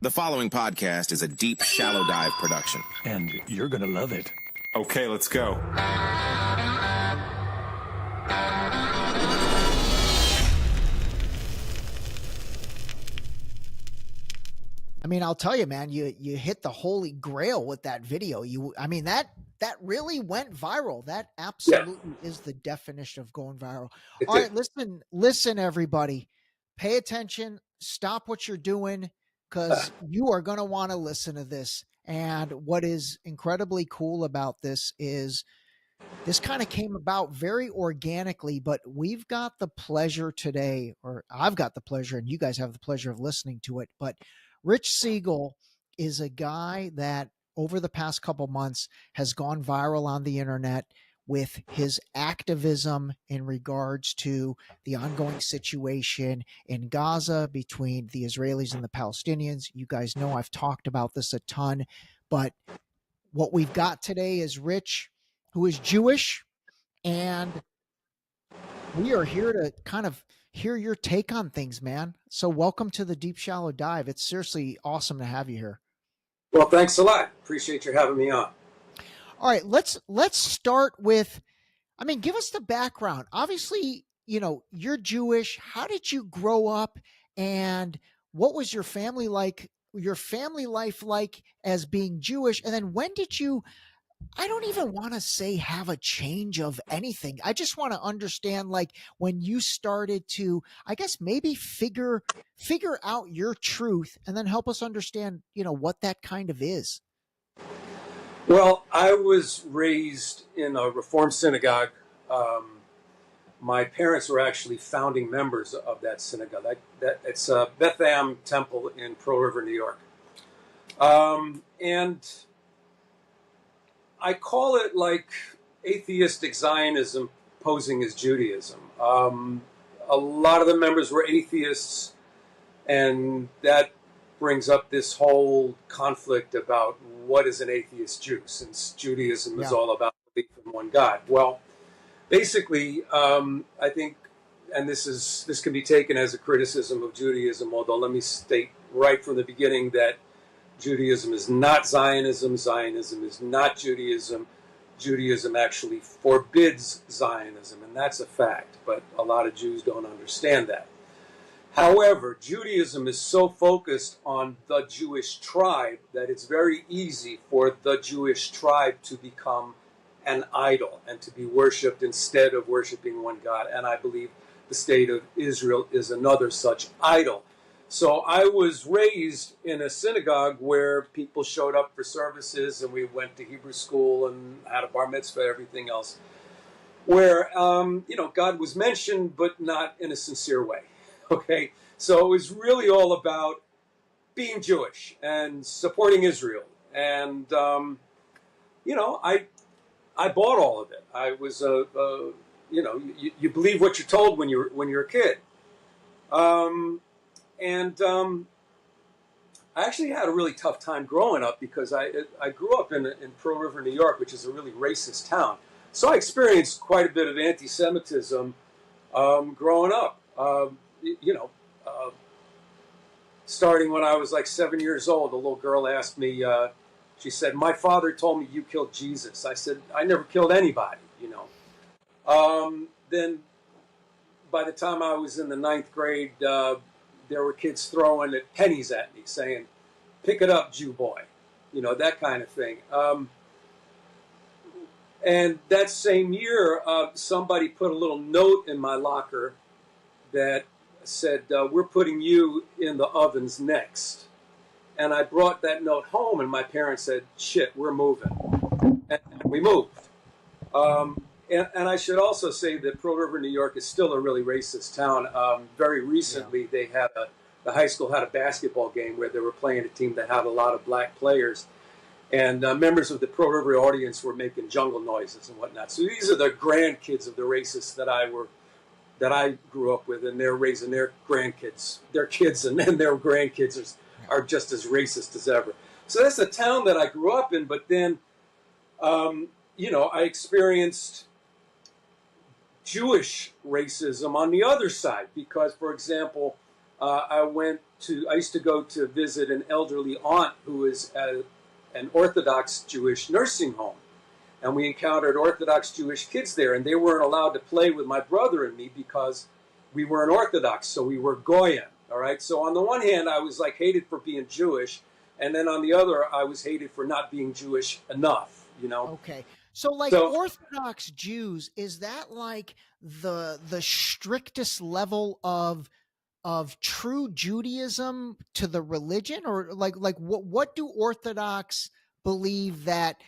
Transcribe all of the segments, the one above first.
The following podcast is a deep, shallow dive production. And you're going to love it. Okay, let's go. I mean, I'll tell you, man, you hit the holy grail with that video. That really went viral. That absolutely is the definition of going viral. All right, listen, everybody, pay attention. Stop what you're doing, because you are going to want to listen to this. And what is incredibly cool about this is this kind of came about very organically, but we've got the pleasure today, or I've got the pleasure, and you guys have the pleasure of listening to it. But Rich Siegel is a guy that over the past couple months has gone viral on the internet with his activism in regards to the ongoing situation in Gaza between the Israelis and the Palestinians. You guys know I've talked about this a ton, but what we've got today is Rich, who is Jewish, and we are here to kind of hear your take on things, man. So welcome to the Deep Shallow Dive. It's seriously awesome to have you here. Well, thanks a lot. Appreciate you having me on. All right, let's start with, give us the background. Obviously, you're Jewish. How did you grow up, and what was your family life like as being Jewish? And then when did you, I don't even want to say have a change of anything. I just want to understand, like, when you started to, I guess, maybe figure out your truth, and then help us understand, what that kind of is. Well, I was raised in a Reform synagogue. My parents were actually founding members of that synagogue. It's a Bethlehem Temple in Pearl River, New York. And I call it like atheistic Zionism posing as Judaism. A lot of the members were atheists, and that brings up this whole conflict about what is an atheist Jew, since Judaism is all about belief in one God. Well, basically, I think, and this can be taken as a criticism of Judaism, although let me state right from the beginning that Judaism is not Zionism. Zionism is not Judaism. Judaism actually forbids Zionism, and that's a fact, but a lot of Jews don't understand that. However, Judaism is so focused on the Jewish tribe that it's very easy for the Jewish tribe to become an idol and to be worshipped instead of worshiping one God. And I believe the state of Israel is another such idol. So I was raised in a synagogue where people showed up for services, and we went to Hebrew school and had a bar mitzvah, everything else, where, God was mentioned, but not in a sincere way. Okay, so it was really all about being Jewish and supporting Israel, and I bought all of it. I was you believe what you're told when you're a kid, and I actually had a really tough time growing up because I grew up in Pearl River, New York, which is a really racist town. So I experienced quite a bit of anti-Semitism growing up. Starting when I was like 7 years old, a little girl asked me, she said, "My father told me you killed Jesus." I said, "I never killed anybody, Then by the time I was in the 9th grade, there were kids throwing pennies at me saying, "Pick it up, Jew boy," that kind of thing. And that same year, somebody put a little note in my locker that said, "We're putting you in the ovens next." And I brought that note home, and my parents said, "Shit, we're moving." And we moved. And I should also say that Pearl River, New York is still a really racist town. Very recently, the high school had a basketball game where they were playing a team that had a lot of black players. And members of the Pearl River audience were making jungle noises and whatnot. So these are the grandkids of the racists that I grew up with, and they're raising their grandkids, their kids, and then their grandkids are just as racist as ever. So that's the town that I grew up in. But then, I experienced Jewish racism on the other side because, for example, I used to go to visit an elderly aunt who is at an Orthodox Jewish nursing home. And we encountered Orthodox Jewish kids there, and they weren't allowed to play with my brother and me because we weren't Orthodox, so we were Goyim, all right? So on the one hand, I was like hated for being Jewish, and then on the other, I was hated for not being Jewish enough, you know? Okay. So like Orthodox Jews, is that like the strictest level of true Judaism to the religion, or like what do Orthodox believe that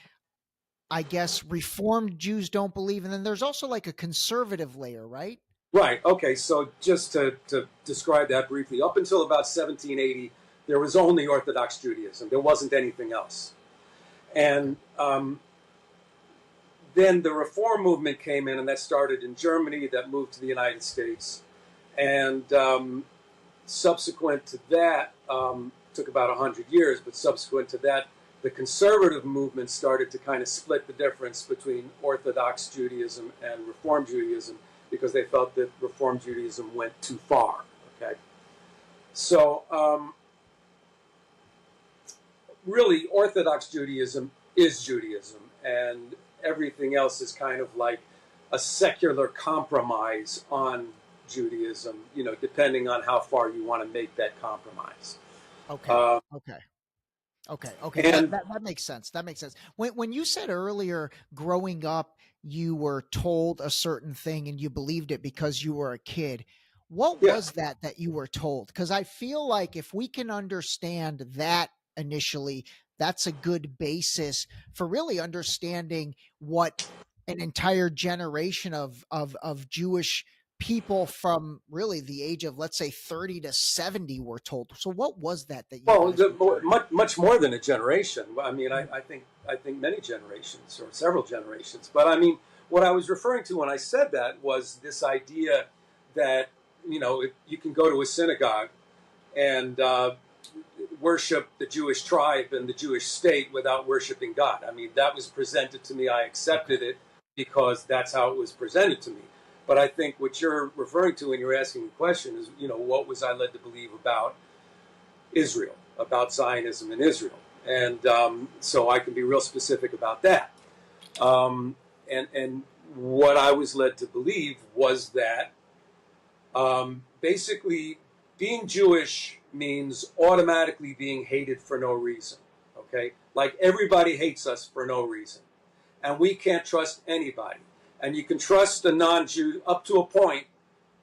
I guess Reformed Jews don't believe? And then there's also like a conservative layer, right? Right. Okay. So just to describe that briefly, up until about 1780, there was only Orthodox Judaism. There wasn't anything else. And then the Reform movement came in, and that started in Germany, that moved to the United States. And subsequent to that, took about 100 years, but subsequent to that, the conservative movement started to kind of split the difference between Orthodox Judaism and Reform Judaism, because they felt that Reform Judaism went too far, okay? So, really, Orthodox Judaism is Judaism, and everything else is kind of like a secular compromise on Judaism, you know, depending on how far you want to make that compromise. Okay. Okay. And That makes sense. That makes sense. When you said earlier, growing up, you were told a certain thing and you believed it because you were a kid. What was that you were told? Because I feel like if we can understand that initially, that's a good basis for really understanding what an entire generation of Jewish people from really the age of, let's say, 30 to 70 were told. So what was that you much more than a generation. I mean, I think many generations or several generations. But I mean, what I was referring to when I said that was this idea that, you know, you can go to a synagogue and worship the Jewish tribe and the Jewish state without worshiping God. I mean, that was presented to me. I accepted it because that's how it was presented to me. But I think what you're referring to when you're asking the question is, you know, what was I led to believe about Israel, about Zionism in Israel? And so I can be real specific about that. And what I was led to believe was that basically being Jewish means automatically being hated for no reason, okay? Like everybody hates us for no reason. And we can't trust anybody. And you can trust a non-Jew up to a point,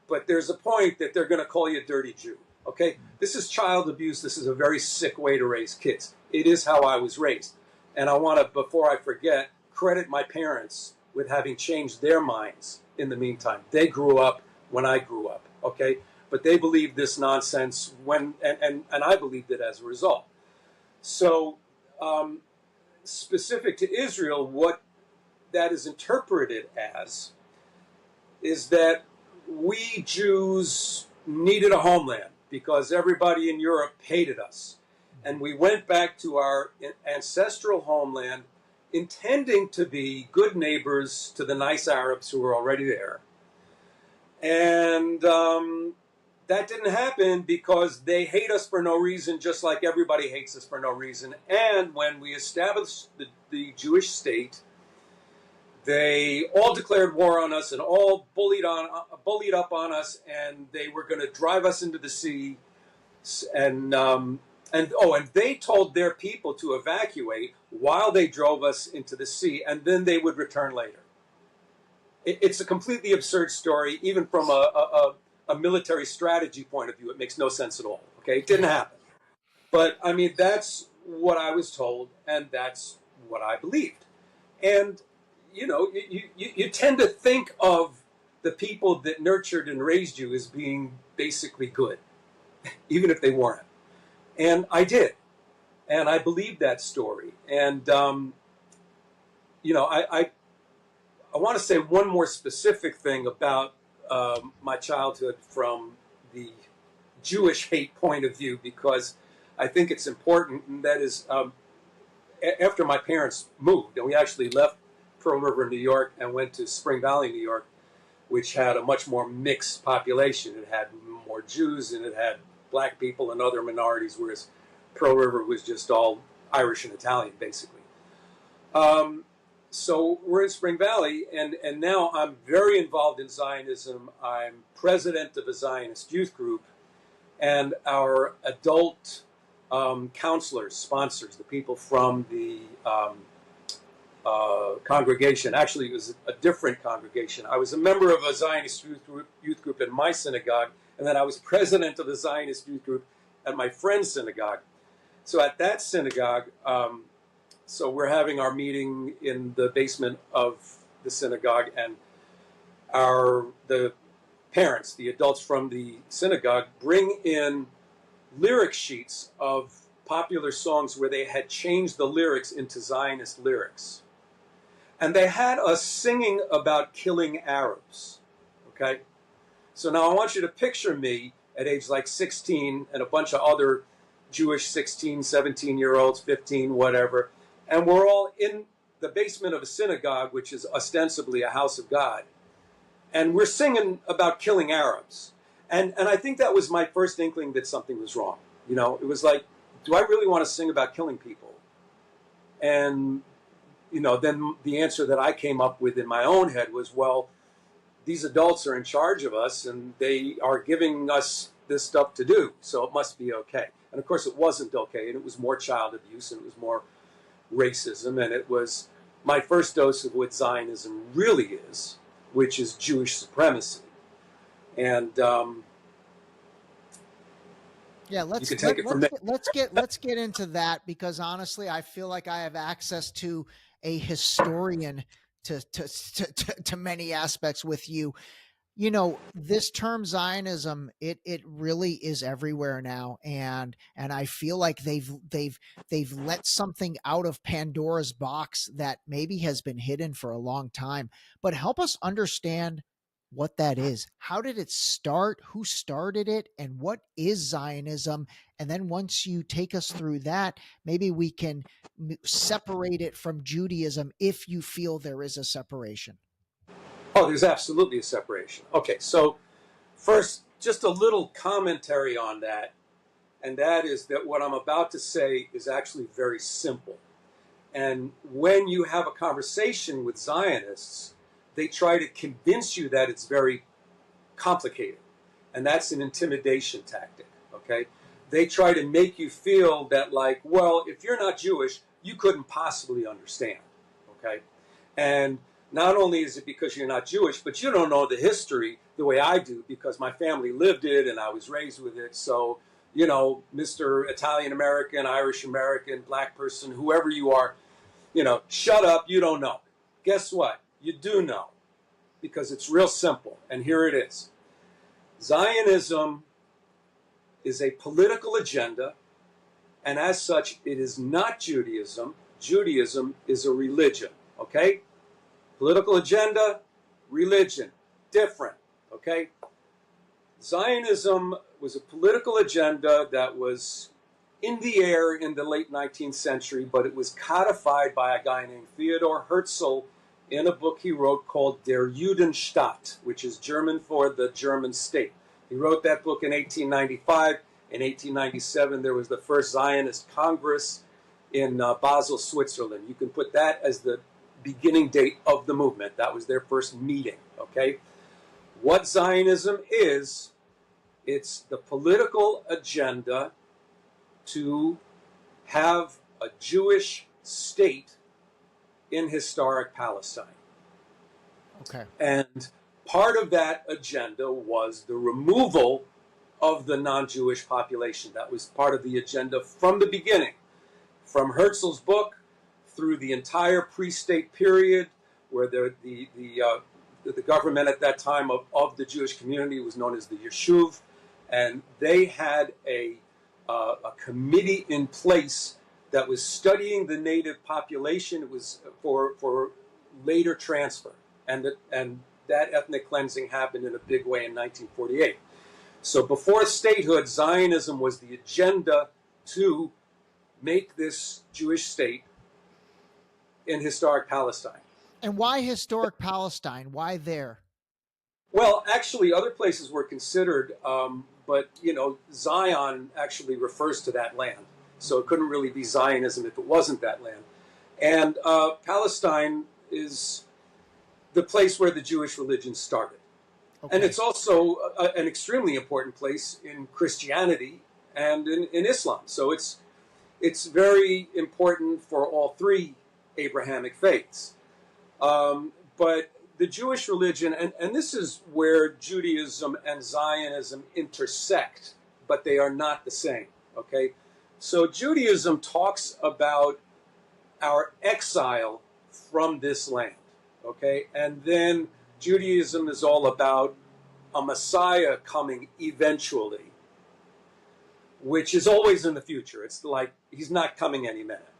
but there's a point that they're going to call you a dirty Jew, okay? This is child abuse. This is a very sick way to raise kids. It is how I was raised. And I want to, before I forget, credit my parents with having changed their minds in the meantime. They grew up when I grew up, okay? But they believed this nonsense when, and I believed it as a result. So specific to Israel, what that is interpreted as is that we Jews needed a homeland because everybody in Europe hated us. And we went back to our ancestral homeland intending to be good neighbors to the nice Arabs who were already there. And that didn't happen because they hate us for no reason, just like everybody hates us for no reason. And when we established the Jewish state, they all declared war on us and all bullied up on us, and they were going to drive us into the sea. And they told their people to evacuate while they drove us into the sea, and then they would return later. It's a completely absurd story, even from a military strategy point of view. It makes no sense at all. Okay, it didn't happen. But I mean, that's what I was told, and that's what I believed. And you know, you tend to think of the people that nurtured and raised you as being basically good, even if they weren't. And I did. And I believed that story. And, you know, I want to say one more specific thing about my childhood from the Jewish hate point of view, because I think it's important. And that is, after my parents moved, and we actually left Pearl River, New York, and went to Spring Valley, New York, which had a much more mixed population. It had more Jews, and it had black people and other minorities, whereas Pearl River was just all Irish and Italian, basically. So we're in Spring Valley, and now I'm very involved in Zionism. I'm president of a Zionist youth group, and our adult counselors, sponsors, the people from the congregation. Actually, it was a different congregation. I was a member of a Zionist youth group in my synagogue, and then I was president of the Zionist youth group at my friend's synagogue. So at that synagogue, so we're having our meeting in the basement of the synagogue, and the parents, the adults from the synagogue, bring in lyric sheets of popular songs where they had changed the lyrics into Zionist lyrics. And they had us singing about killing Arabs, okay? So now I want you to picture me at age like 16 and a bunch of other Jewish 16, 17-year-olds, 15, whatever, and we're all in the basement of a synagogue, which is ostensibly a house of God, and we're singing about killing Arabs. And I think that was my first inkling that something was wrong. You know, it was like, do I really want to sing about killing people? And, you know, then the answer that I came up with in my own head was, well, these adults are in charge of us and they are giving us this stuff to do, so it must be okay. And of course it wasn't okay, and it was more child abuse, and it was more racism, and it was my first dose of what Zionism really is, which is Jewish supremacy. And yeah, let's get into that, because honestly, I feel like I have access to a historian to many aspects with you. You know, this term Zionism, it really is everywhere now, and I feel like they've let something out of Pandora's box that maybe has been hidden for a long time. But help us understand what that is. How did it start? Who started it? And what is Zionism? And then once you take us through that, maybe we can separate it from Judaism if you feel there is a separation. Oh, there's absolutely a separation. Okay, so first, just a little commentary on that, and that is that what I'm about to say is actually very simple. And when you have a conversation with Zionists, they try to convince you that it's very complicated, and that's an intimidation tactic, okay? They try to make you feel that, like, well, if you're not Jewish, you couldn't possibly understand, okay? And not only is it because you're not Jewish, but you don't know the history the way I do, because my family lived it and I was raised with it. So, you know, Mr. Italian American, Irish American, black person, whoever you are, you know, shut up, you don't know. Guess what? You do know, because it's real simple. And here it is. Zionism is a political agenda, and as such, it is not Judaism. Judaism is a religion, okay? Political agenda, religion, different, okay? Zionism was a political agenda that was in the air in the late 19th century, but it was codified by a guy named Theodor Herzl in a book he wrote called Der Judenstaat, which is German for the German state. He wrote that book in 1895. In 1897, there was the first Zionist Congress in Basel, Switzerland. You can put that as the beginning date of the movement. That was their first meeting, okay? What Zionism is, it's the political agenda to have a Jewish state in historic Palestine. Okay. And part of that agenda was the removal of the non-Jewish population. That was part of the agenda from the beginning. From Herzl's book through the entire pre-state period, where the government at that time of the Jewish community was known as the Yeshuv, and they had a committee in place that was studying the native population. It was for later transfer, and that ethnic cleansing happened in a big way in 1948. So before statehood, Zionism was the agenda to make this Jewish state in historic Palestine. And why historic Palestine? Why there? Well, actually, other places were considered, but Zion actually refers to that land, so it couldn't really be Zionism if it wasn't that land. And Palestine is the place where the Jewish religion started. Okay. And it's also an extremely important place in Christianity and in Islam. So it's very important for all three Abrahamic faiths. But the Jewish religion, and this is where Judaism and Zionism intersect, but they are not the same, okay? So Judaism talks about our exile from this land, okay? And then Judaism is all about a Messiah coming eventually, which is always in the future. It's like he's not coming any minute.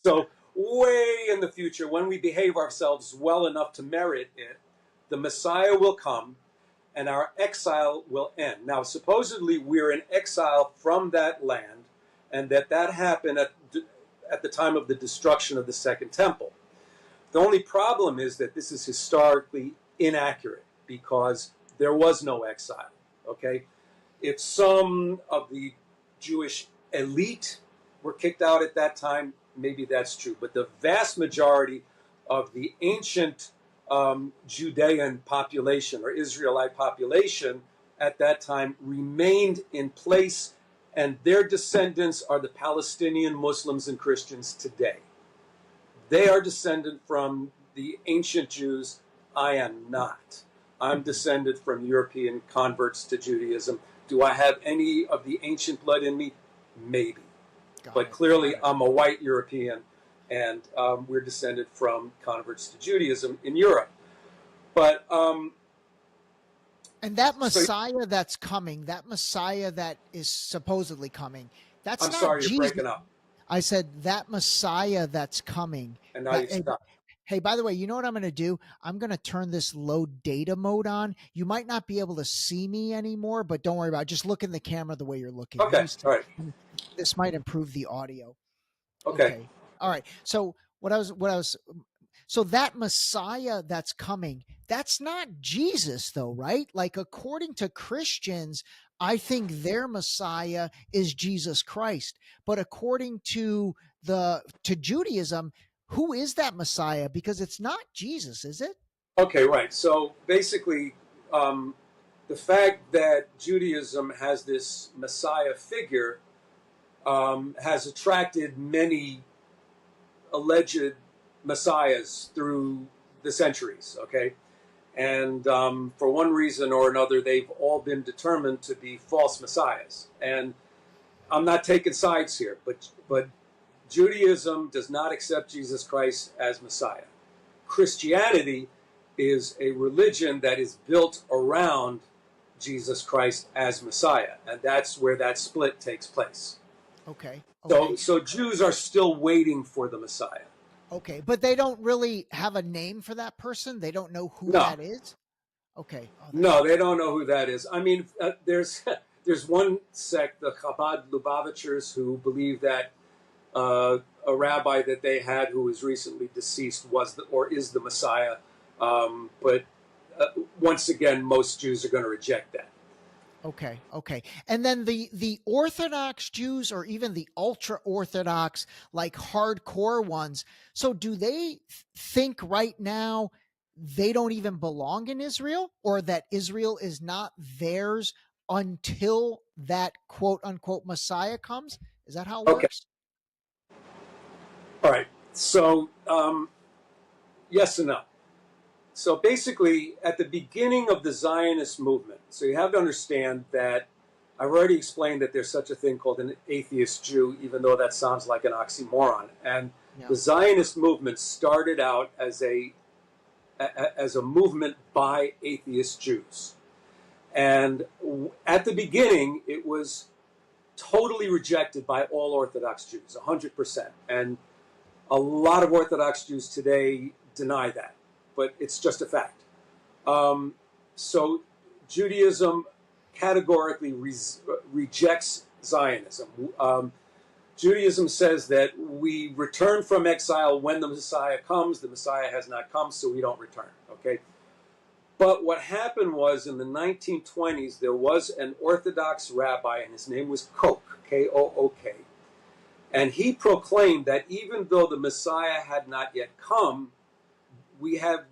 So way in the future, when we behave ourselves well enough to merit it, the Messiah will come and our exile will end. Now, supposedly we're in exile from that land, and that happened at the time of the destruction of the Second Temple. The only problem is that this is historically inaccurate because there was no exile, okay? If some of the Jewish elite were kicked out at that time, maybe that's true. But the vast majority of the ancient Judean population or Israelite population at that time remained in place, and their descendants are the Palestinian Muslims and Christians today. They are descended from the ancient Jews. I am not. I'm descended from European converts to Judaism. Do I have any of the ancient blood in me? Maybe. But clearly I'm a white European, and we're descended from converts to Judaism in Europe. But and that Messiah that's coming, that Messiah that is supposedly coming, that's not sorry, Jesus. You're breaking up. I said that Messiah that's coming. And now you stop. Hey, by the way, you know what I'm going to do? I'm going to turn this low data mode on. You might not be able to see me anymore, but don't worry about it. Just look in the camera the way you're looking. Okay, all right. This might improve the audio. Okay. All right. So so that Messiah that's coming, that's not Jesus though, right? Like according to Christians, I think their Messiah is Jesus Christ. But according to Judaism, who is that Messiah? Because it's not Jesus, is it? Okay, right. So basically, the fact that Judaism has this Messiah figure has attracted many alleged messiahs through the centuries, okay? And for one reason or another, they've all been determined to be false messiahs. And I'm not taking sides here, but Judaism does not accept Jesus Christ as Messiah. Christianity is a religion that is built around Jesus Christ as Messiah, and that's where that split takes place. Okay. So Jews are still waiting for the Messiah. Okay, but they don't really have a name for that person? They don't know who that is? Okay. No, they don't know who that is. I mean, there's one sect, the Chabad Lubavitchers, who believe that a rabbi that they had who was recently deceased is the Messiah. But once again, most Jews are going to reject that. Okay. And then the Orthodox Jews, or even the ultra-Orthodox, like hardcore ones, so do they think right now they don't even belong in Israel, or that Israel is not theirs until that quote-unquote Messiah comes? Is that how it works? All right. So, yes and no. So basically, at the beginning of the Zionist movement, so you have to understand that I've already explained that there's such a thing called an atheist Jew, even though that sounds like an oxymoron. And the Zionist movement started out as a movement by atheist Jews. And at the beginning, it was totally rejected by all Orthodox Jews, 100%. And a lot of Orthodox Jews today deny that, but it's just a fact. So Judaism categorically rejects Zionism. Judaism says that we return from exile when the Messiah comes. The Messiah has not come, so we don't return, okay? But what happened was in the 1920s, there was an Orthodox rabbi, and his name was Koch, K-O-O-K. And he proclaimed that even though the Messiah had not yet come, we have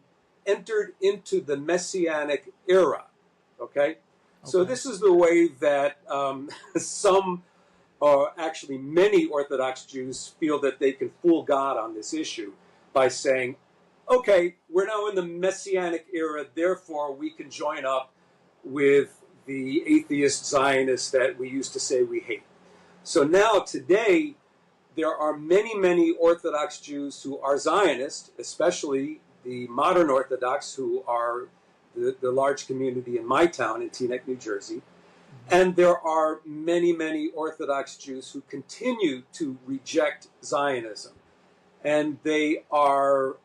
entered into the Messianic era. Okay? So this is the way that some, or actually many Orthodox Jews feel that they can fool God on this issue by saying, okay, we're now in the Messianic era, therefore we can join up with the atheist Zionists that we used to say we hate. So now, today, there are many, many Orthodox Jews who are Zionist, especially the modern Orthodox, who are the large community in my town in Teaneck, New Jersey. And there are many, many Orthodox Jews who continue to reject Zionism. And they are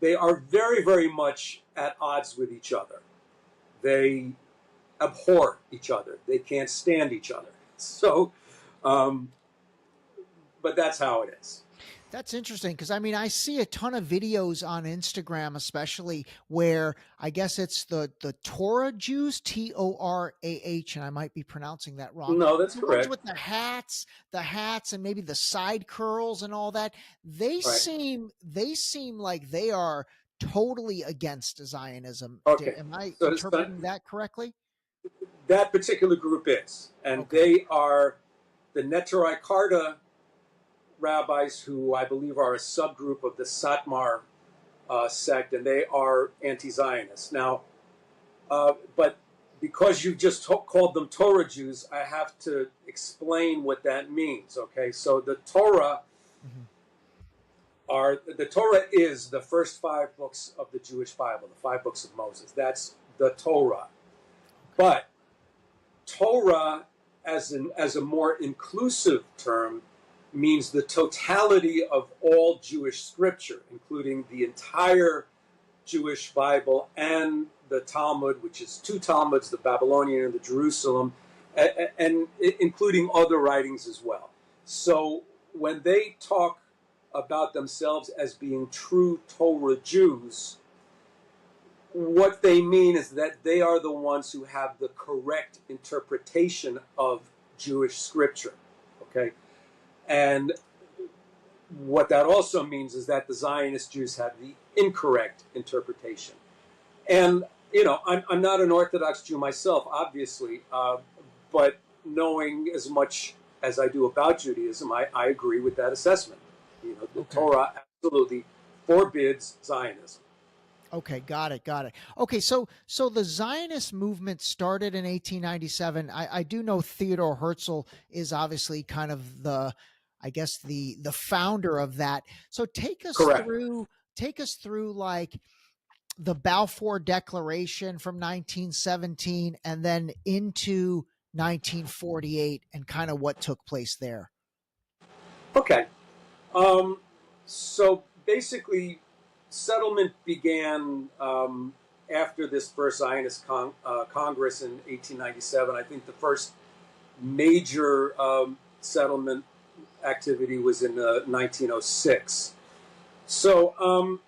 very, very much at odds with each other. They abhor each other. They can't stand each other. So, but that's how it is. That's interesting because, I mean, I see a ton of videos on Instagram, especially where I guess it's the Torah Jews, Torah, and I might be pronouncing that wrong. No, that's the correct. Ones with the hats and maybe the side curls and all that. They seem like they are totally against Zionism. Okay. Am I interpreting that correctly? That particular group is, and they are the Neturei Karta rabbis, who I believe are a subgroup of the Satmar sect, and they are anti-Zionist. Now, but because you just called them Torah Jews, I have to explain what that means. Okay, so the Torah is the first 5 books of the Jewish Bible, the 5 books of Moses. That's the Torah. But Torah, as a more inclusive term, means the totality of all Jewish scripture, including the entire Jewish Bible and the Talmud, which is 2 Talmuds, the Babylonian and the Jerusalem, and including other writings as well. So when they talk about themselves as being true Torah Jews, what they mean is that they are the ones who have the correct interpretation of Jewish scripture. Okay? And what that also means is that the Zionist Jews have the incorrect interpretation. And, you know, I'm not an Orthodox Jew myself, obviously, but knowing as much as I do about Judaism, I agree with that assessment. You know, the Torah absolutely forbids Zionism. Okay, got it. Okay, so the Zionist movement started in 1897. I do know Theodore Herzl is obviously kind of the founder of that. So take us through like the Balfour Declaration from 1917 and then into 1948 and kind of what took place there. Okay. So basically, settlement began after this first Zionist Congress in 1897. I think the first major settlement activity was in 1906. So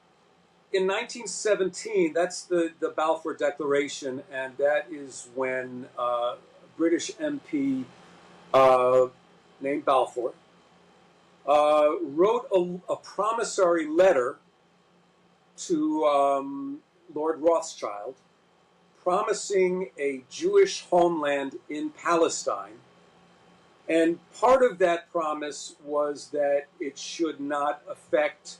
in 1917, that's the Balfour Declaration, and that is when British MP named Balfour wrote a promissory letter to Lord Rothschild, promising a Jewish homeland in Palestine. And part of that promise was that it should not affect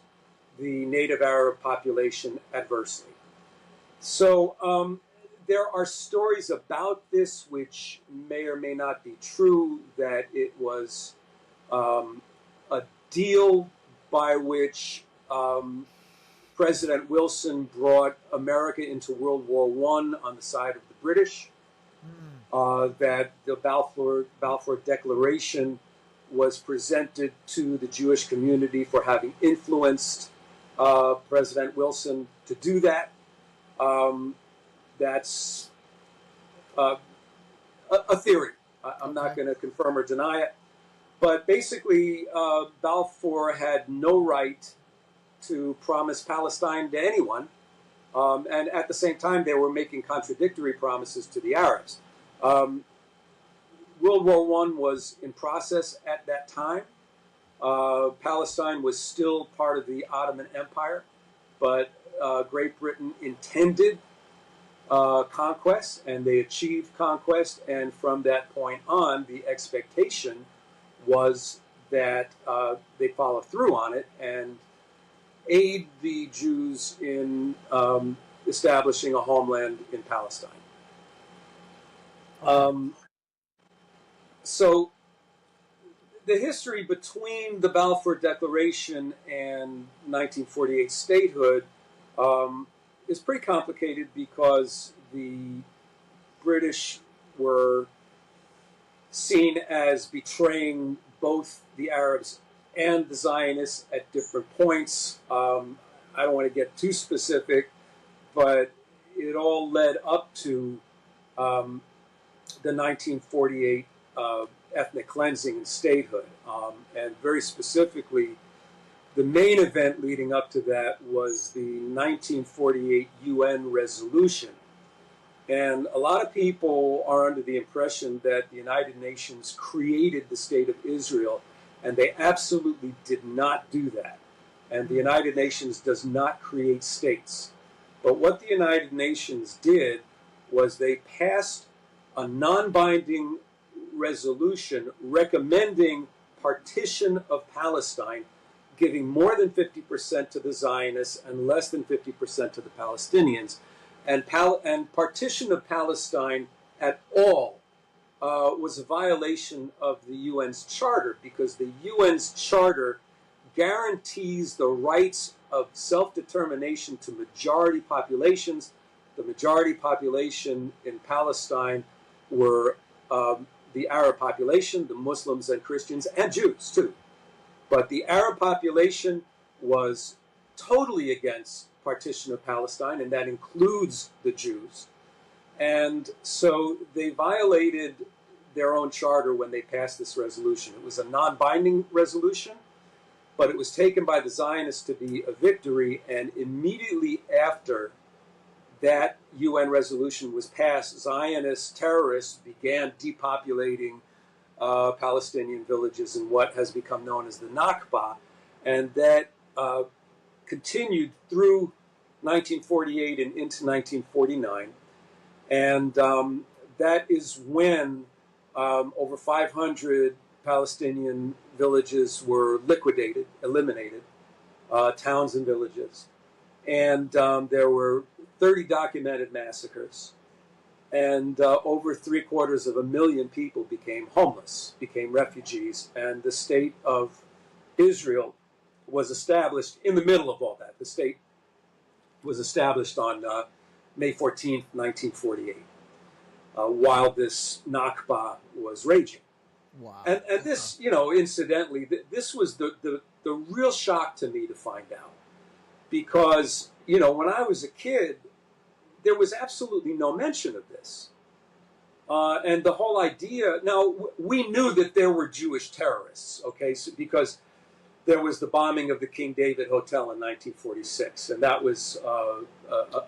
the native Arab population adversely. So there are stories about this which may or may not be true, that it was a deal by which President Wilson brought America into World War I on the side of the British, that the Balfour Declaration was presented to the Jewish community for having influenced President Wilson to do that. That's a theory. I'm not going to confirm or deny it. But basically, Balfour had no right to promise Palestine to anyone. And at the same time, they were making contradictory promises to the Arabs. World War I was in process at that time. Palestine was still part of the Ottoman Empire, but Great Britain intended conquest, and they achieved conquest. And from that point on, the expectation was that they follow through on it and aid the Jews in establishing a homeland in Palestine. So the history between the Balfour Declaration and 1948 statehood is pretty complicated because the British were seen as betraying both the Arabs and the Zionists at different points. I don't want to get too specific, but it all led up to the 1948 ethnic cleansing and statehood. And very specifically, the main event leading up to that was the 1948 UN resolution. And a lot of people are under the impression that the United Nations created the State of Israel, and they absolutely did not do that. And the United Nations does not create states. But what the United Nations did was they passed a non-binding resolution recommending partition of Palestine, giving more than 50% to the Zionists and less than 50% to the Palestinians. And partition of Palestine at all was a violation of the UN's charter, because the UN's charter guarantees the rights of self-determination to majority populations. The majority population in Palestine were the Arab population, the Muslims and Christians, and Jews too. But the Arab population was totally against partition of Palestine, and that includes the Jews. And so they violated their own charter when they passed this resolution. It was a non-binding resolution, but it was taken by the Zionists to be a victory, and immediately after that UN resolution was passed, Zionist terrorists began depopulating Palestinian villages in what has become known as the Nakba, and that continued through 1948 and into 1949. And that is when over 500 Palestinian villages were liquidated, eliminated, towns and villages. And there were 30 documented massacres. And over 750,000 people became homeless, became refugees. And the state of Israel was established in the middle of all that. The state was established on May 14th, 1948, while this Nakba was raging. Wow. And this, you know, incidentally, this was the real shock to me to find out. Because, you know, when I was a kid, there was absolutely no mention of this. And the whole idea, now, we knew that there were Jewish terrorists, okay, so, because there was the bombing of the King David Hotel in 1946, and that was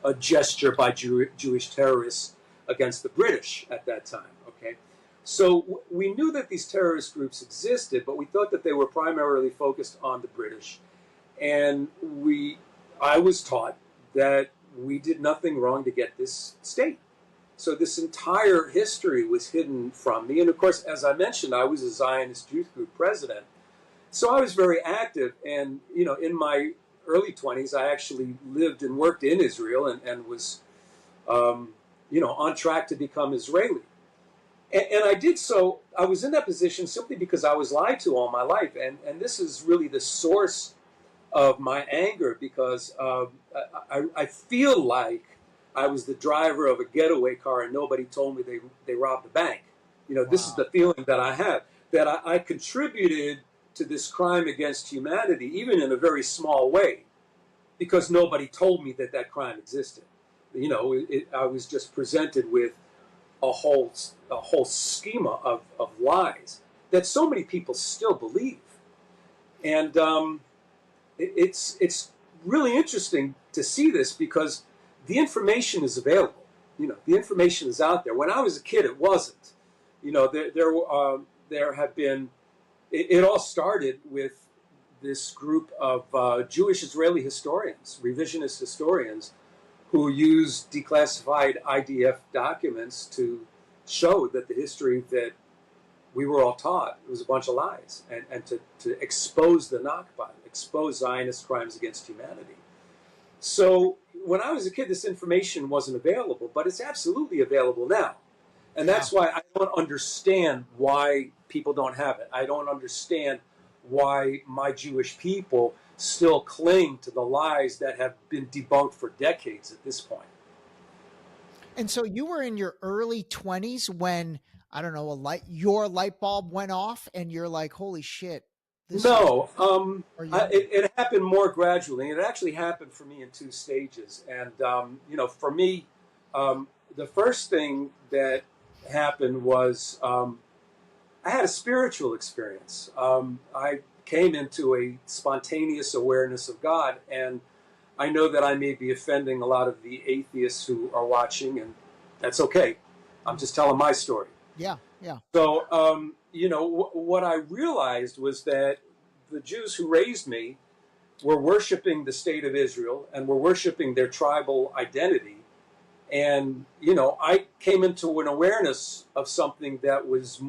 a gesture by Jewish terrorists against the British at that time, okay? So we knew that these terrorist groups existed, but we thought that they were primarily focused on the British. And I was taught that we did nothing wrong to get this state. So this entire history was hidden from me. And of course, as I mentioned, I was a Zionist youth group president. So I was very active. And, you know, in my early 20s, I actually lived and worked in Israel and was, you know, on track to become Israeli. And I did so, I was in that position simply because I was lied to all my life. And this is really the source of my anger, because I feel like I was the driver of a getaway car and nobody told me they robbed a bank. You know, wow. This is the feeling that I have, that I contributed to this crime against humanity, even in a very small way, because nobody told me that that crime existed. You know, I was just presented with a whole schema of lies that so many people still believe. And it's really interesting to see this, because the information is available. The information is out there. When I was a kid, it wasn't. There have been. It all started with this group of Jewish Israeli historians, revisionist historians, who used declassified IDF documents to show that the history that we were all taught was a bunch of lies, and to expose the Nakba, expose Zionist crimes against humanity. So when I was a kid, this information wasn't available, but it's absolutely available now. And that's why I don't understand why people don't have it. I don't understand why my Jewish people still cling to the lies that have been debunked for decades at this point. And so you were in your early 20s when, I don't know, your light bulb went off and you're like, holy shit. No, it happened more gradually. It actually happened for me in two stages. And, for me, the first thing that happened was I had a spiritual experience. I came into a spontaneous awareness of God, and I know that I may be offending a lot of the atheists who are watching, and that's okay. I'm just telling my story. Yeah, yeah. So, what I realized was that the Jews who raised me were worshiping the state of Israel and were worshiping their tribal identity. And, I came into an awareness of something that was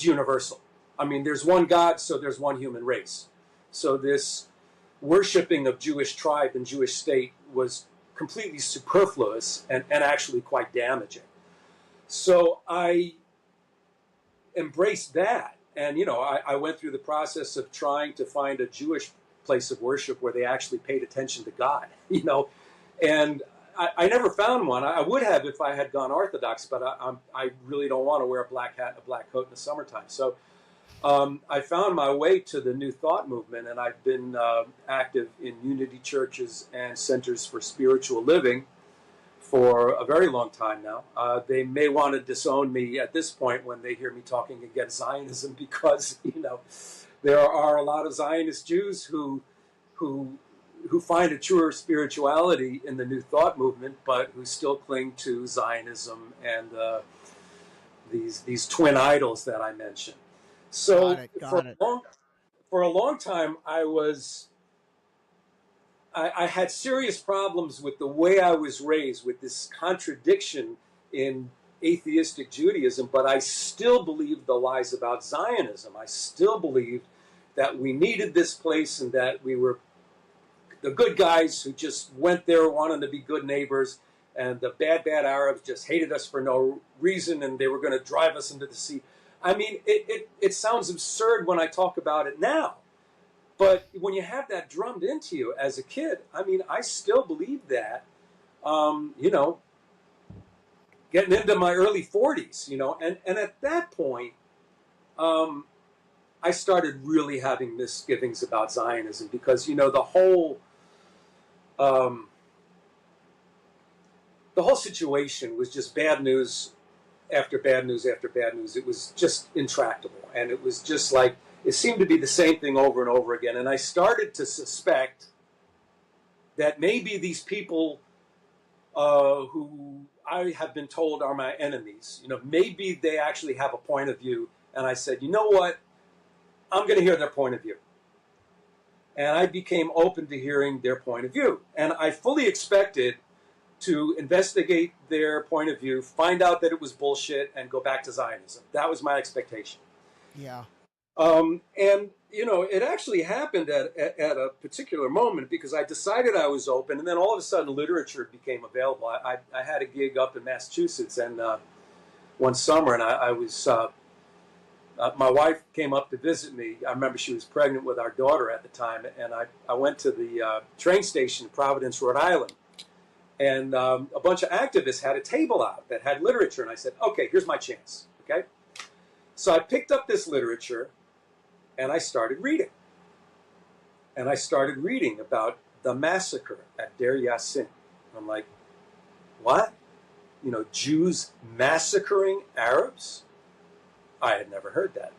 universal. I mean, there's one God, so there's one human race. So this worshiping of Jewish tribe and Jewish state was completely superfluous and actually quite damaging. So I embraced that. And, I went through the process of trying to find a Jewish place of worship where they actually paid attention to God, and I never found one. I would have if I had gone Orthodox, but I really don't want to wear a black hat and a black coat in the summertime. So I found my way to the New Thought movement, and I've been active in unity churches and centers for spiritual living for a very long time now. They may want to disown me at this point when they hear me talking against Zionism, because there are a lot of Zionist Jews who find a truer spirituality in the New Thought movement, but who still cling to Zionism and these twin idols that I mentioned. So for a long time, I had serious problems with the way I was raised, with this contradiction in atheistic Judaism, but I still believed the lies about Zionism. I still believed that we needed this place and that we were the good guys who just went there wanting to be good neighbors, and the bad Arabs just hated us for no reason, and they were going to drive us into the sea. I mean, it sounds absurd when I talk about it now. But when you have that drummed into you as a kid, I mean, I still believe that, getting into my early 40s, and at that point, I started really having misgivings about Zionism, because, the whole situation was just bad news after bad news after bad news. It was just intractable, and it was just like, it seemed to be the same thing over and over again. And I started to suspect that maybe these people who I have been told are my enemies, maybe they actually have a point of view. And I said, you know what? I'm going to hear their point of view. And I became open to hearing their point of view. And I fully expected to investigate their point of view, find out that it was bullshit, and go back to Zionism. That was my expectation. Yeah. And, it actually happened at a particular moment, because I decided I was open, and then all of a sudden literature became available. I had a gig up in Massachusetts, and one summer, and I was... my wife came up to visit me. I remember she was pregnant with our daughter at the time, and I went to the train station in Providence, Rhode Island, and a bunch of activists had a table out that had literature, and I said, okay, here's my chance, okay? So I picked up this literature, and I started reading. And I started reading about the massacre at Deir Yassin. I'm like, what? Jews massacring Arabs? I had never heard that.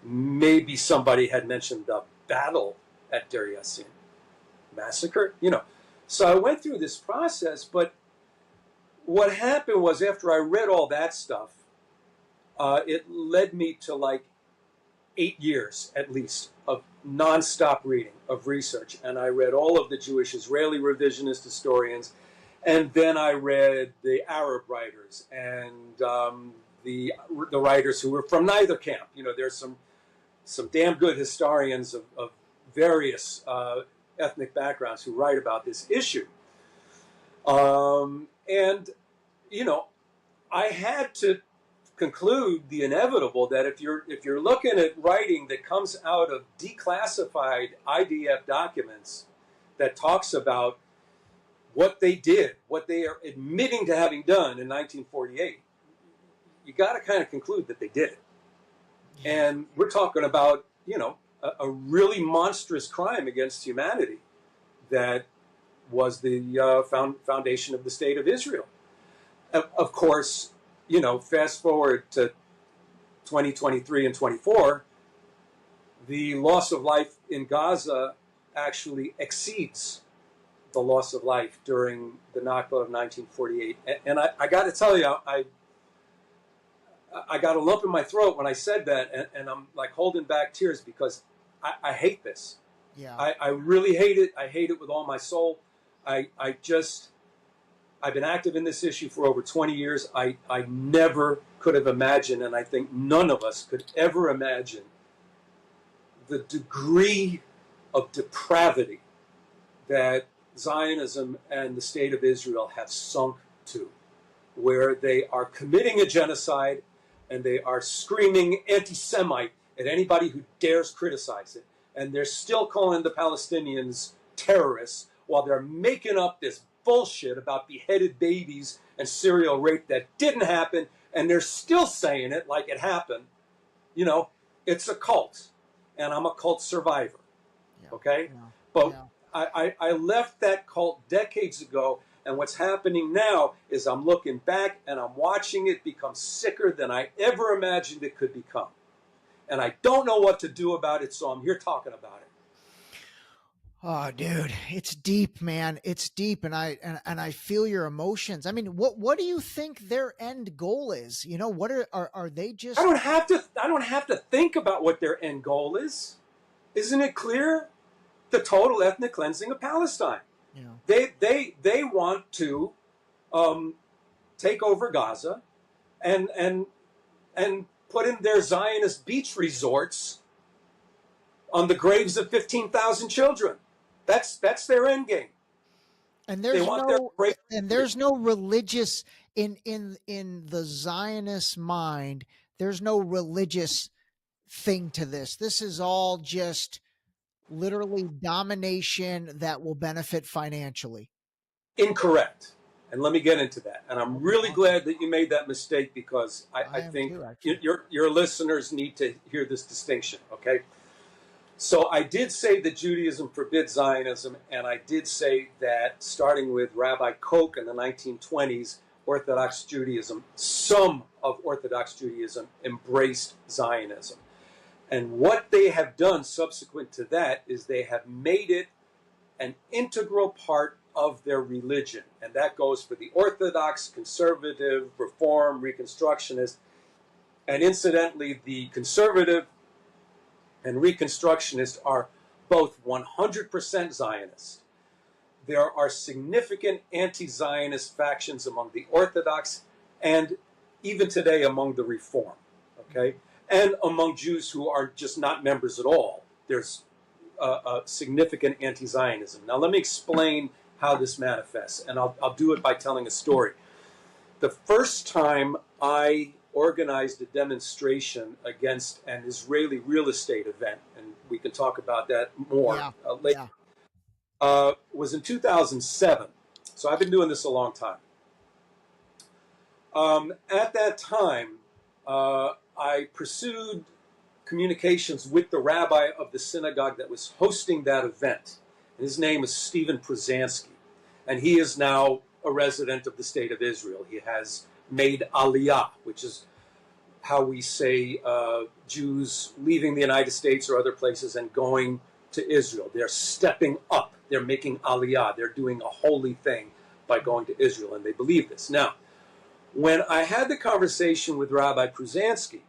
Maybe somebody had mentioned the battle at Deir Yassin. Massacre? So I went through this process, but what happened was after I read all that stuff, it led me to like 8 years at least of nonstop reading, of research. And I read all of the Jewish Israeli revisionist historians, and then I read the Arab writers and the writers who were from neither camp. You know, there's some damn good historians of various ethnic backgrounds who write about this issue. And, you know, I had to conclude the inevitable that if you're looking at writing that comes out of declassified IDF documents that talks about what they did, what they are admitting to having done in 1948, you got to kind of conclude that they did it. And we're talking about, you know, a really monstrous crime against humanity that was the foundation of the State of Israel. Of course, you know, fast forward to 2023 and 24, the loss of life in Gaza actually exceeds the loss of life during the Nakba of 1948. And I got to tell you, I got a lump in my throat when I said that, and I'm like holding back tears because I hate this. Yeah. I really hate it. I hate it with all my soul. I've been active in this issue for over 20 years. I never could have imagined, and I think none of us could ever imagine, the degree of depravity that Zionism and the State of Israel have sunk to, where they are committing a genocide and they are screaming anti-Semite at anybody who dares criticize it. And they're still calling the Palestinians terrorists while they're making up this bullshit about beheaded babies and serial rape that didn't happen, and they're still saying it like it happened. You know, it's a cult, and I'm a cult survivor. Yeah. Okay? Yeah. But Yeah. I left that cult decades ago, and what's happening now is I'm looking back and I'm watching it become sicker than I ever imagined it could become. And I don't know what to do about it, so I'm here talking about it. Oh, dude, it's deep, man. It's deep, and I feel your emotions. I mean, what do you think their end goal is? You know, what are they just? I don't have to think about what their end goal is. Isn't it clear? The total ethnic cleansing of Palestine. Yeah. They want to take over Gaza and put in their Zionist beach resorts on the graves of 15,000 children. That's their end game. And there's no religious in the Zionist mind. There's no religious thing to this. This is all just literally domination that will benefit financially. Incorrect. And let me get into that. And I'm really glad that you made that mistake, because I think your listeners need to hear this distinction, okay? So I did say that Judaism forbids Zionism, and I did say that starting with Rabbi Koch in the 1920s, Orthodox Judaism, some of Orthodox Judaism embraced Zionism. And what they have done subsequent to that is they have made it an integral part of their religion. And that goes for the Orthodox, Conservative, Reform, Reconstructionist. And incidentally, the Conservative and Reconstructionists are both 100% Zionist. There are significant anti-Zionist factions among the Orthodox and even today among the Reform, okay? And among Jews who are just not members at all. There's a significant anti-Zionism. Now let me explain how this manifests, and I'll do it by telling a story. The first time I organized a demonstration against an Israeli real estate event, and we can talk about that more later, was in 2007. So I've been doing this a long time. At that time, I pursued communications with the rabbi of the synagogue that was hosting that event. His name is Stephen Przansky, and he is now a resident of the State of Israel. He has made aliyah, which is how we say Jews leaving the United States or other places and going to Israel. They're stepping up they're making aliyah. They're doing a holy thing by going to Israel, and they believe this. Now, when I had the conversation with Rabbi Pruzansky,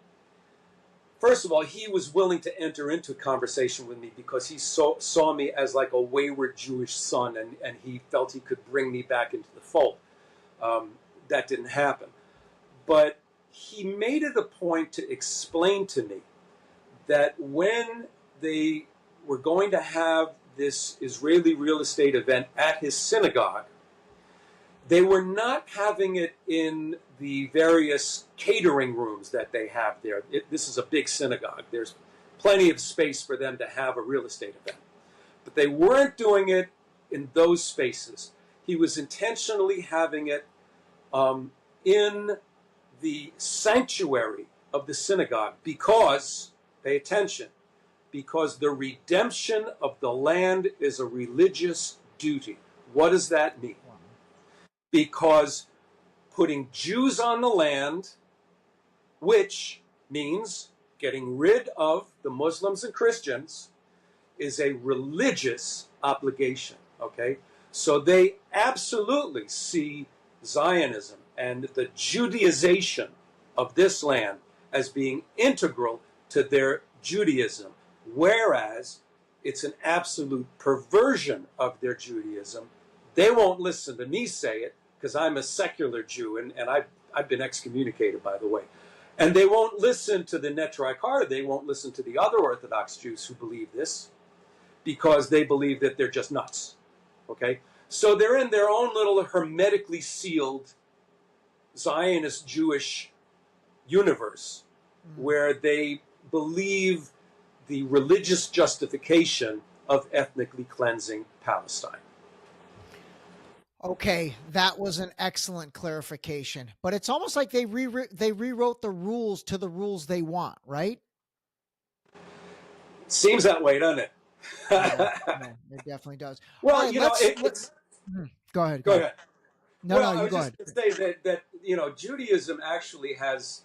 first of all, he was willing to enter into a conversation with me because he saw me as like a wayward Jewish son, and he felt he could bring me back into the fold. That didn't happen. But he made it a point to explain to me that when they were going to have this Israeli real estate event at his synagogue, they were not having it in the various catering rooms that they have there. This is a big synagogue. There's plenty of space for them to have a real estate event. But they weren't doing it in those spaces. He was intentionally having it in the sanctuary of the synagogue because, pay attention, because the redemption of the land is a religious duty. What does that mean? Because putting Jews on the land, which means getting rid of the Muslims and Christians, is a religious obligation, okay? So they absolutely see Zionism and the Judaization of this land as being integral to their Judaism, whereas it's an absolute perversion of their Judaism. They won't listen to me say it because I'm a secular Jew, and I've been excommunicated, by the way. And they won't listen to the Netrikar. They won't listen to the other Orthodox Jews who believe this because they believe that they're just nuts, okay? So they're in their own little hermetically sealed Zionist Jewish universe where they believe the religious justification of ethnically cleansing Palestine. Okay, that was an excellent clarification. But it's almost like they rewrote the rules to the rules they want, right? Seems that way, doesn't it? No, it definitely does. Well, right, you know, go ahead. Go ahead. No, well, no, you go ahead. I was just going to say that you know, Judaism actually has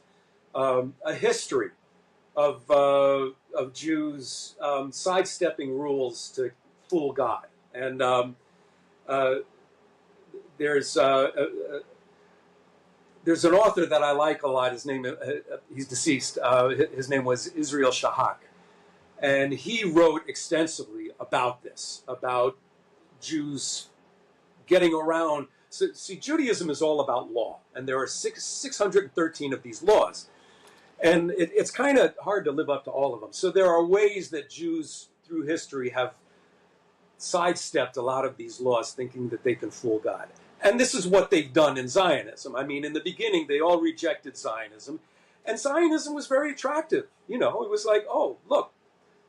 a history of Jews sidestepping rules to fool God, and there's an author that I like a lot. His name, he's deceased. His name was Israel Shahak, and he wrote extensively about this, about Jews getting around. So, see, Judaism is all about law, and there are 613 of these laws. And it's kind of hard to live up to all of them. So there are ways that Jews through history have sidestepped a lot of these laws thinking that they can fool God. And this is what they've done in Zionism. I mean, in the beginning, they all rejected Zionism. And Zionism was very attractive. You know, it was like, oh, look,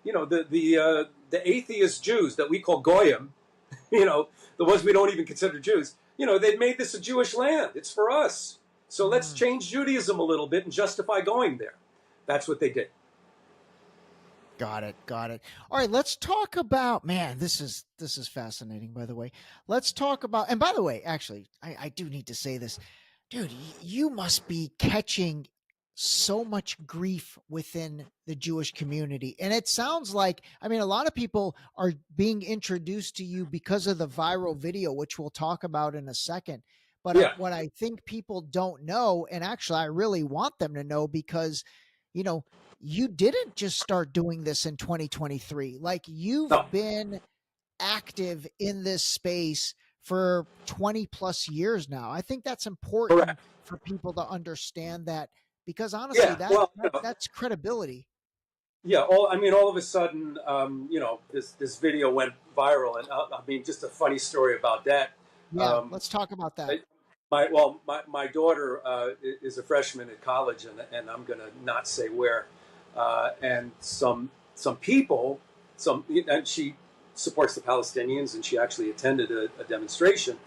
you know, the atheist Jews that we call Goyim, you know, the ones we don't even consider Jews, you know, they've made this a Jewish land. It's for us. So let's change Judaism a little bit and justify going there. That's what they did. Got it. All right, let's talk about, man, this is fascinating, by the way. Let's talk about, and by the way, actually, I do need to say this. Dude, you must be catching so much grief within the Jewish community. And it sounds like, I mean, a lot of people are being introduced to you because of the viral video, which we'll talk about in a second. But what I think people don't know, and actually I really want them to know, because, you know, you didn't just start doing this in 2023. Like, you've been active in this space for 20 plus years now. I think that's important for people to understand that, because honestly, that's credibility. Yeah. All of a sudden, you know, this video went viral, and I mean, just a funny story about that. Yeah. Let's talk about that. My daughter is a freshman at college, and I'm going to not say where. And some people, and she supports the Palestinians, and she actually attended a demonstration.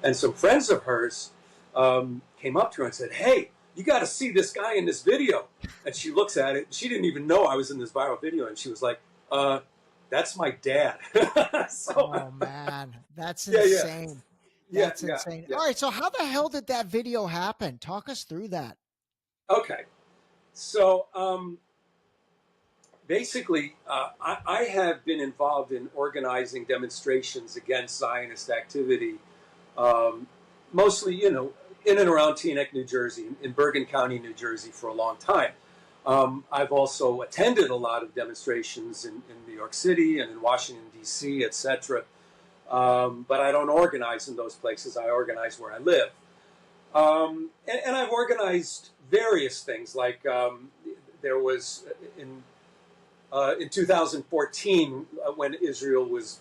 And some friends of hers came up to her and said, "Hey, you got to see this guy in this video." And she looks at it. She didn't even know I was in this viral video, and she was like, "That's my dad." Oh man, that's insane. That's insane. Yeah. All right, so how the hell did that video happen? Talk us through that. Okay, so basically, I have been involved in organizing demonstrations against Zionist activity, mostly, in and around Teaneck, New Jersey, in Bergen County, New Jersey, for a long time. I've also attended a lot of demonstrations in New York City and in Washington, D.C., etc. But I don't organize in those places. I organize where I live. And I've organized various things, like there was in 2014 when Israel was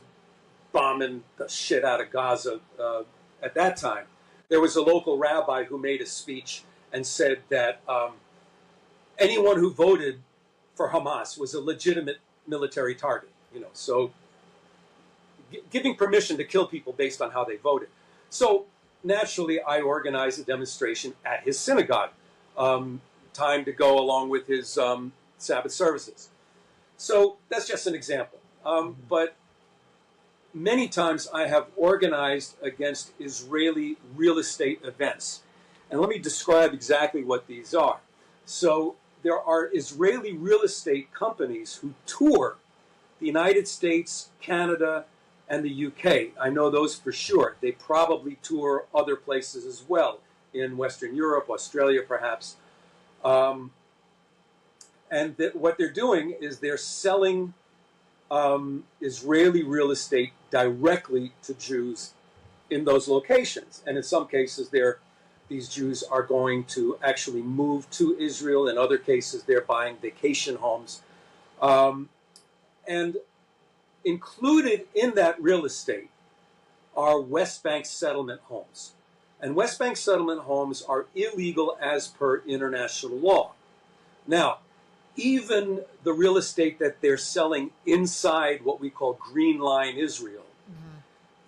bombing the shit out of Gaza at that time. There was a local rabbi who made a speech and said that anyone who voted for Hamas was a legitimate military target. So giving permission to kill people based on how they voted. So naturally, I organized a demonstration at his synagogue, time to go along with his Sabbath services. So that's just an example. But many times I have organized against Israeli real estate events. And let me describe exactly what these are. So there are Israeli real estate companies who tour the United States, Canada, and the UK. I know those for sure. They probably tour other places as well, in Western Europe, Australia perhaps. And what they're doing is they're selling Israeli real estate directly to Jews in those locations. And in some cases, these Jews are going to actually move to Israel. In other cases, they're buying vacation homes. And included in that real estate are West Bank settlement homes. And West Bank settlement homes are illegal as per international law. Now, even the real estate that they're selling inside what we call Green Line Israel,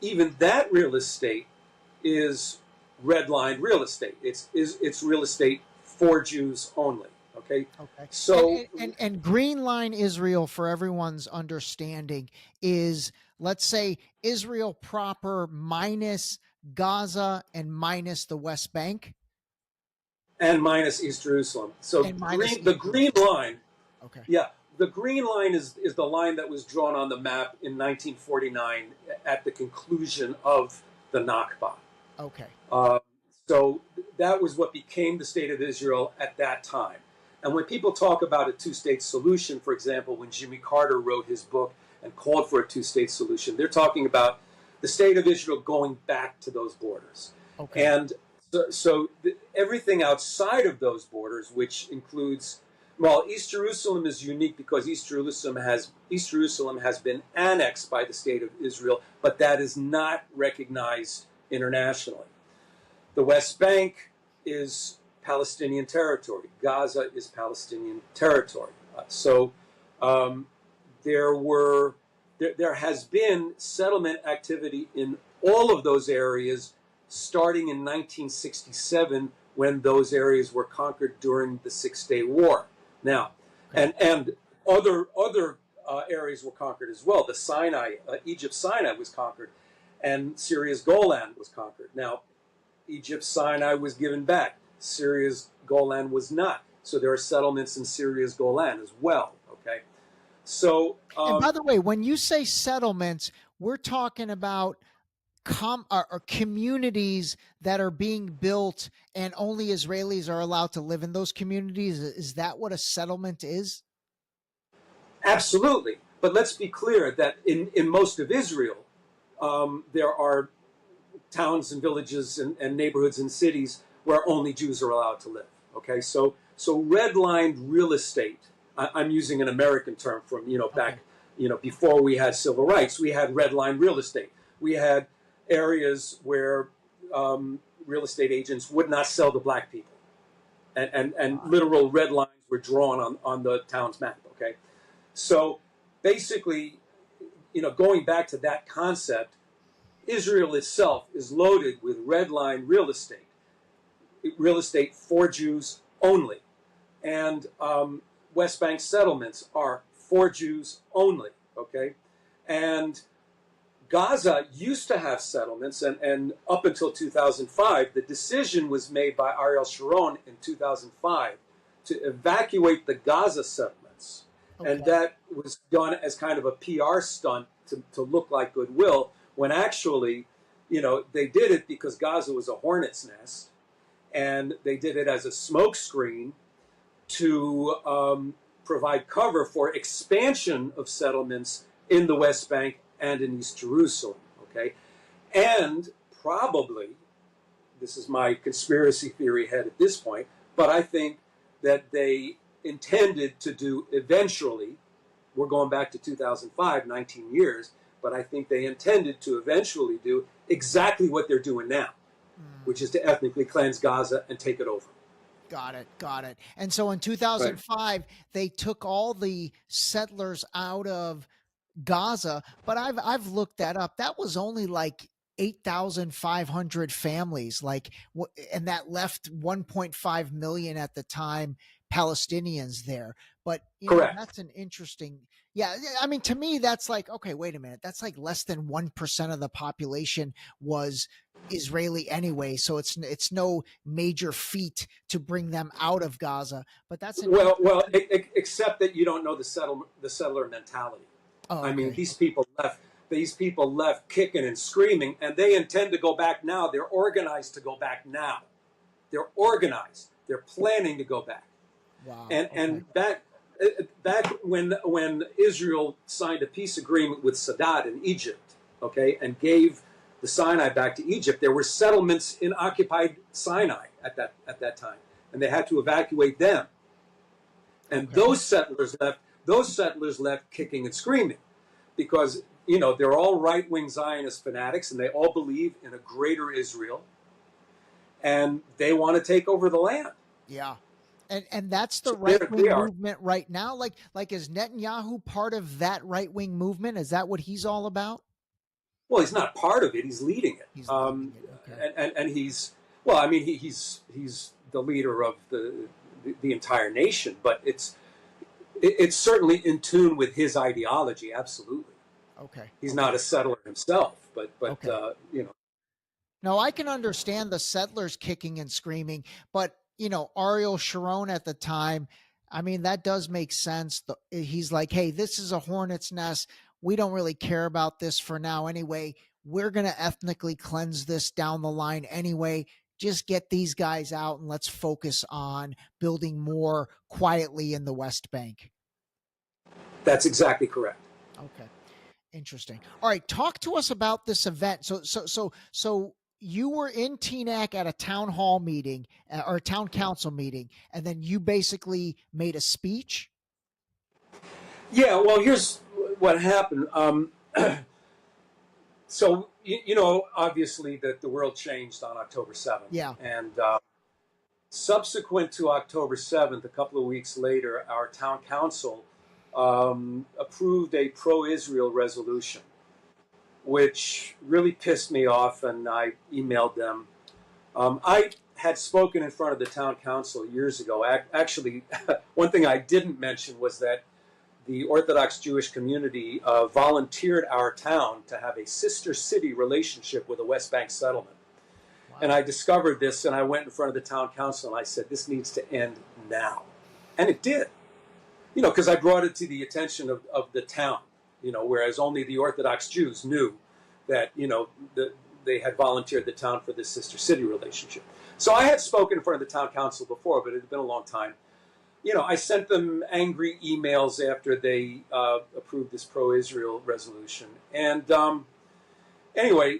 even that real estate is red line real estate. It's real estate for Jews only. Okay. So and Green Line Israel, for everyone's understanding, is, let's say, Israel proper minus Gaza and minus the West Bank. And minus East Jerusalem. So the Green Line. Okay. Yeah. The Green Line is the line that was drawn on the map in 1949 at the conclusion of the Nakba. Okay. So that was what became the state of Israel at that time. And when people talk about a two-state solution, for example, when Jimmy Carter wrote his book and called for a two-state solution, they're talking about the state of Israel going back to those borders. Okay. And so everything outside of those borders, which includes, well, East Jerusalem is unique because East Jerusalem has been annexed by the state of Israel, but that is not recognized internationally. The West Bank is Palestinian territory. Gaza is Palestinian territory. There has been settlement activity in all of those areas starting in 1967 when those areas were conquered during the Six-Day War. Now, and other areas were conquered as well. The Sinai, Egypt's Sinai was conquered, and Syria's Golan was conquered. Now, Egypt's Sinai was given back. Syria's Golan was not. So there are settlements in Syria's Golan as well. Okay. So, and by the way, when you say settlements, we're talking about communities that are being built and only Israelis are allowed to live in those communities. Is that what a settlement is? Absolutely. But let's be clear that in most of Israel, there are towns and villages and neighborhoods and cities where only Jews are allowed to live. Okay, so redlined real estate. I'm using an American term from back before we had civil rights. We had redlined real estate. We had areas where real estate agents would not sell to black people, and literal red lines were drawn on the town's map. Okay, so basically, going back to that concept, Israel itself is loaded with red-line real estate for Jews only. And West Bank settlements are for Jews only, okay? And Gaza used to have settlements, and up until 2005, the decision was made by Ariel Sharon in 2005 to evacuate the Gaza settlements And that was done as kind of a PR stunt to look like goodwill, when actually, they did it because Gaza was a hornet's nest, and they did it as a smokescreen to provide cover for expansion of settlements in the West Bank and in East Jerusalem, okay? And probably, this is my conspiracy theory head at this point, but I think that they intended to do eventually, we're going back to 2005, 19 years, but I think they intended to eventually do exactly what they're doing now, which is to ethnically cleanse Gaza and take it over. Got it. And so in 2005, they took all the settlers out of Gaza, but I've looked that up. That was only like 8,500 families, and that left 1.5 million at the time Palestinians there. But Correct. That's an interesting. Yeah, I mean, to me, that's like, okay, wait a minute. That's like less than 1% of the population was Israeli anyway, so it's no major feat to bring them out of Gaza. But that's except that you don't know the settler mentality. Oh, okay. I mean, these people left kicking and screaming, and they intend to go back now. They're organized to go back now. They're organized. They're planning to go back. Wow. And back when Israel signed a peace agreement with Sadat in Egypt, okay, and gave the Sinai back to Egypt, there were settlements in occupied Sinai at that time, and they had to evacuate them. And those settlers left kicking and screaming, because they're all right-wing Zionist fanatics, and they all believe in a greater Israel, and they want to take over the land. Yeah. And that's the right-wing movement right now. Like is Netanyahu part of that right-wing movement? Is that what he's all about? Well, he's not part of it. He's leading it. And he's the leader of the entire nation. But it's certainly in tune with his ideology. Absolutely. Okay. He's not a settler himself, but No, I can understand the settlers kicking and screaming, but Ariel Sharon at the time, I mean, that does make sense. He's like, hey, this is a hornet's nest. We don't really care about this for now anyway. We're going to ethnically cleanse this down the line anyway. Just get these guys out and let's focus on building more quietly in the West Bank. That's exactly correct. Okay. Interesting. All right. Talk to us about this event. So you were in Teaneck at a town hall meeting or a town council meeting, and then you basically made a speech. Yeah. Well, here's what happened. So, obviously that the world changed on October 7th. Yeah. And subsequent to October 7th, a couple of weeks later, our town council approved a pro-Israel resolution, which really pissed me off, and I emailed them. I had spoken in front of the town council years ago. Actually, one thing I didn't mention was that the Orthodox Jewish community volunteered our town to have a sister city relationship with a West Bank settlement. Wow. And I discovered this, and I went in front of the town council, and I said, this needs to end now. And it did. Because I brought it to the attention of the town, whereas only the Orthodox Jews knew that, they had volunteered the town for this sister city relationship. So I had spoken in front of the town council before, but it had been a long time. I sent them angry emails after they approved this pro-Israel resolution. And anyway,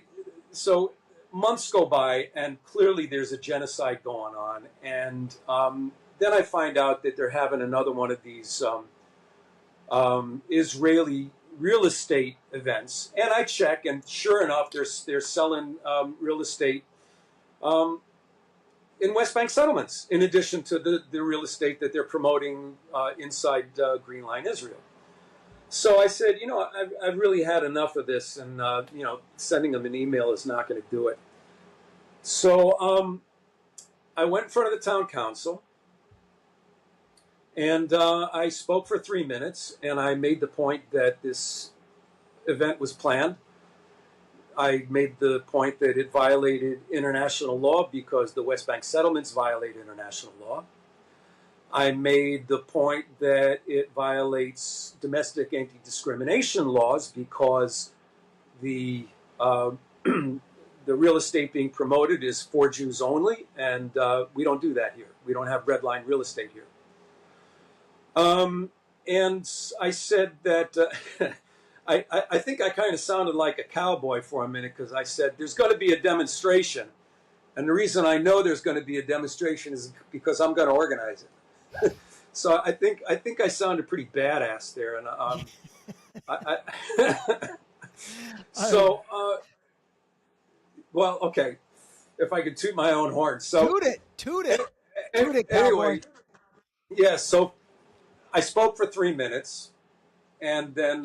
so months go by, and clearly there's a genocide going on. And then I find out that they're having another one of these Israeli real estate events. And I check, and sure enough, they're selling real estate in West Bank settlements, in addition to the real estate that they're promoting inside Green Line Israel. So I said, I've really had enough of this, and sending them an email is not going to do it. So I went in front of the town council, and I spoke for 3 minutes, and I made the point that this event was planned. I made the point that it violated international law because the West Bank settlements violate international law. I made the point that it violates domestic anti-discrimination laws because the the real estate being promoted is for Jews only, and we don't do that here. We don't have red line real estate here. And I said that I think I kind of sounded like a cowboy for a minute because I said there's going to be a demonstration, and the reason I know there's going to be a demonstration is because I'm going to organize it. So I think I sounded pretty badass there, and so well, okay, if I could toot my own horn. So toot it, anyway, cowboy. Yeah. So I spoke for 3 minutes, and then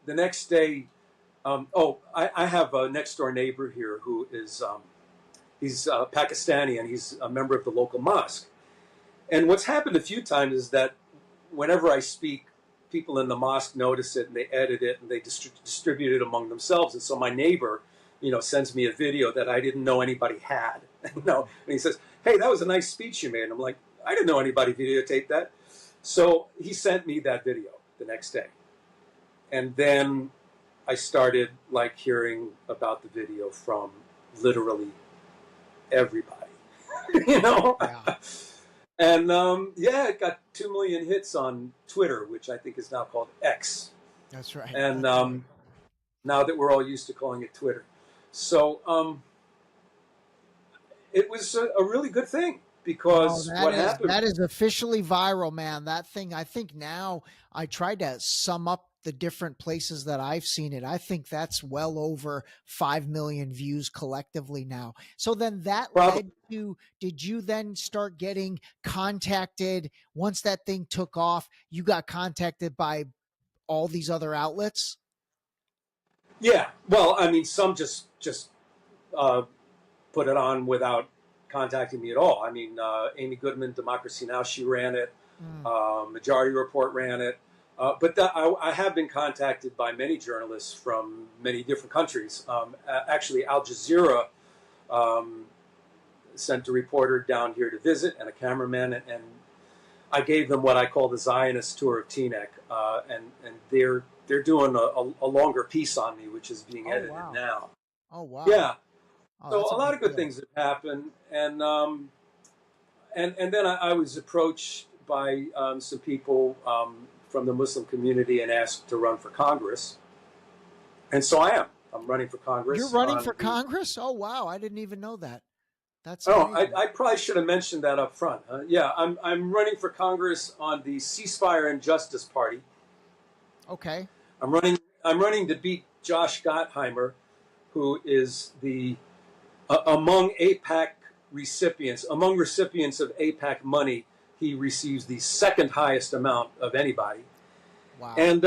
the next day, I have a next door neighbor here who is he's Pakistani, and he's a member of the local mosque. And what's happened a few times is that whenever I speak, people in the mosque notice it and they edit it and they distribute it among themselves. And so my neighbor, sends me a video that I didn't know anybody had. And he says, "Hey, that was a nice speech you made." And I'm like, "I didn't know anybody videotaped that." So he sent me that video the next day. And then I started hearing about the video from literally everybody, Yeah. And it got 2 million hits on Twitter, which I think is now called X. That's right. And now that we're all used to calling it Twitter. So it was a really good thing because happened. That is officially viral, man. That thing, I think now I tried to sum up the different places that I've seen it. I think that's well over 5 million views collectively now. So then that led to, did you then start getting contacted once that thing took off? You got contacted by all these other outlets? Yeah. Well, I mean, some just put it on without contacting me at all. I mean, Amy Goodman, Democracy Now!, she ran it. Majority Report ran it. But I have been contacted by many journalists from many different countries. Actually, Al Jazeera sent a reporter down here to visit and a cameraman, and I gave them what I call the Zionist tour of Teaneck, and they're doing a longer piece on me, which is being edited now. Oh wow! Yeah. Oh, So a lot of good things have happened, and then I was approached by some people from the Muslim community and asked to run for Congress. And so I am. I'm running for Congress. You're running for Congress? Oh, wow. I didn't even know that. That's I probably should have mentioned that up front. Yeah, I'm running for Congress on the Ceasefire and Justice Party. Okay. I'm running to beat Josh Gottheimer, who is the among recipients of AIPAC money, he receives the second highest amount of anybody. Wow. And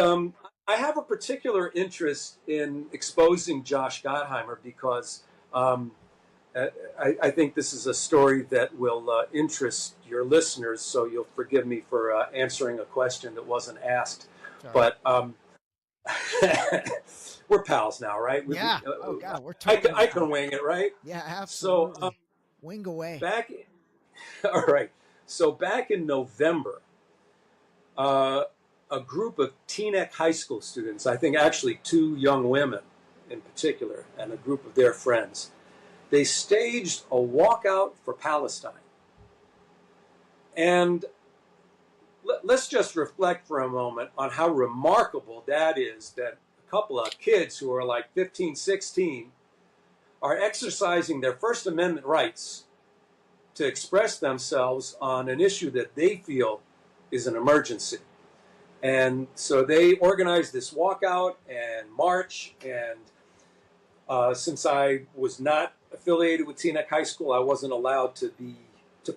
I have a particular interest in exposing Josh Gottheimer because I think this is a story that will interest your listeners, so you'll forgive me for answering a question that wasn't asked. Sorry. But we're pals now, right? Yeah. Oh, God. We're totally I can wing it, right? Yeah, absolutely. So, wing away. All right. So back in November, a group of Teaneck high school students, I think actually 2 young women in particular, and a group of their friends, they staged a walkout for Palestine. And let's just reflect for a moment on how remarkable that is, that a couple of kids who are like 15, 16 are exercising their First Amendment rights to express themselves on an issue that they feel is an emergency. And so they organized this walkout and march, and since I was not affiliated with Teaneck High School, I wasn't allowed to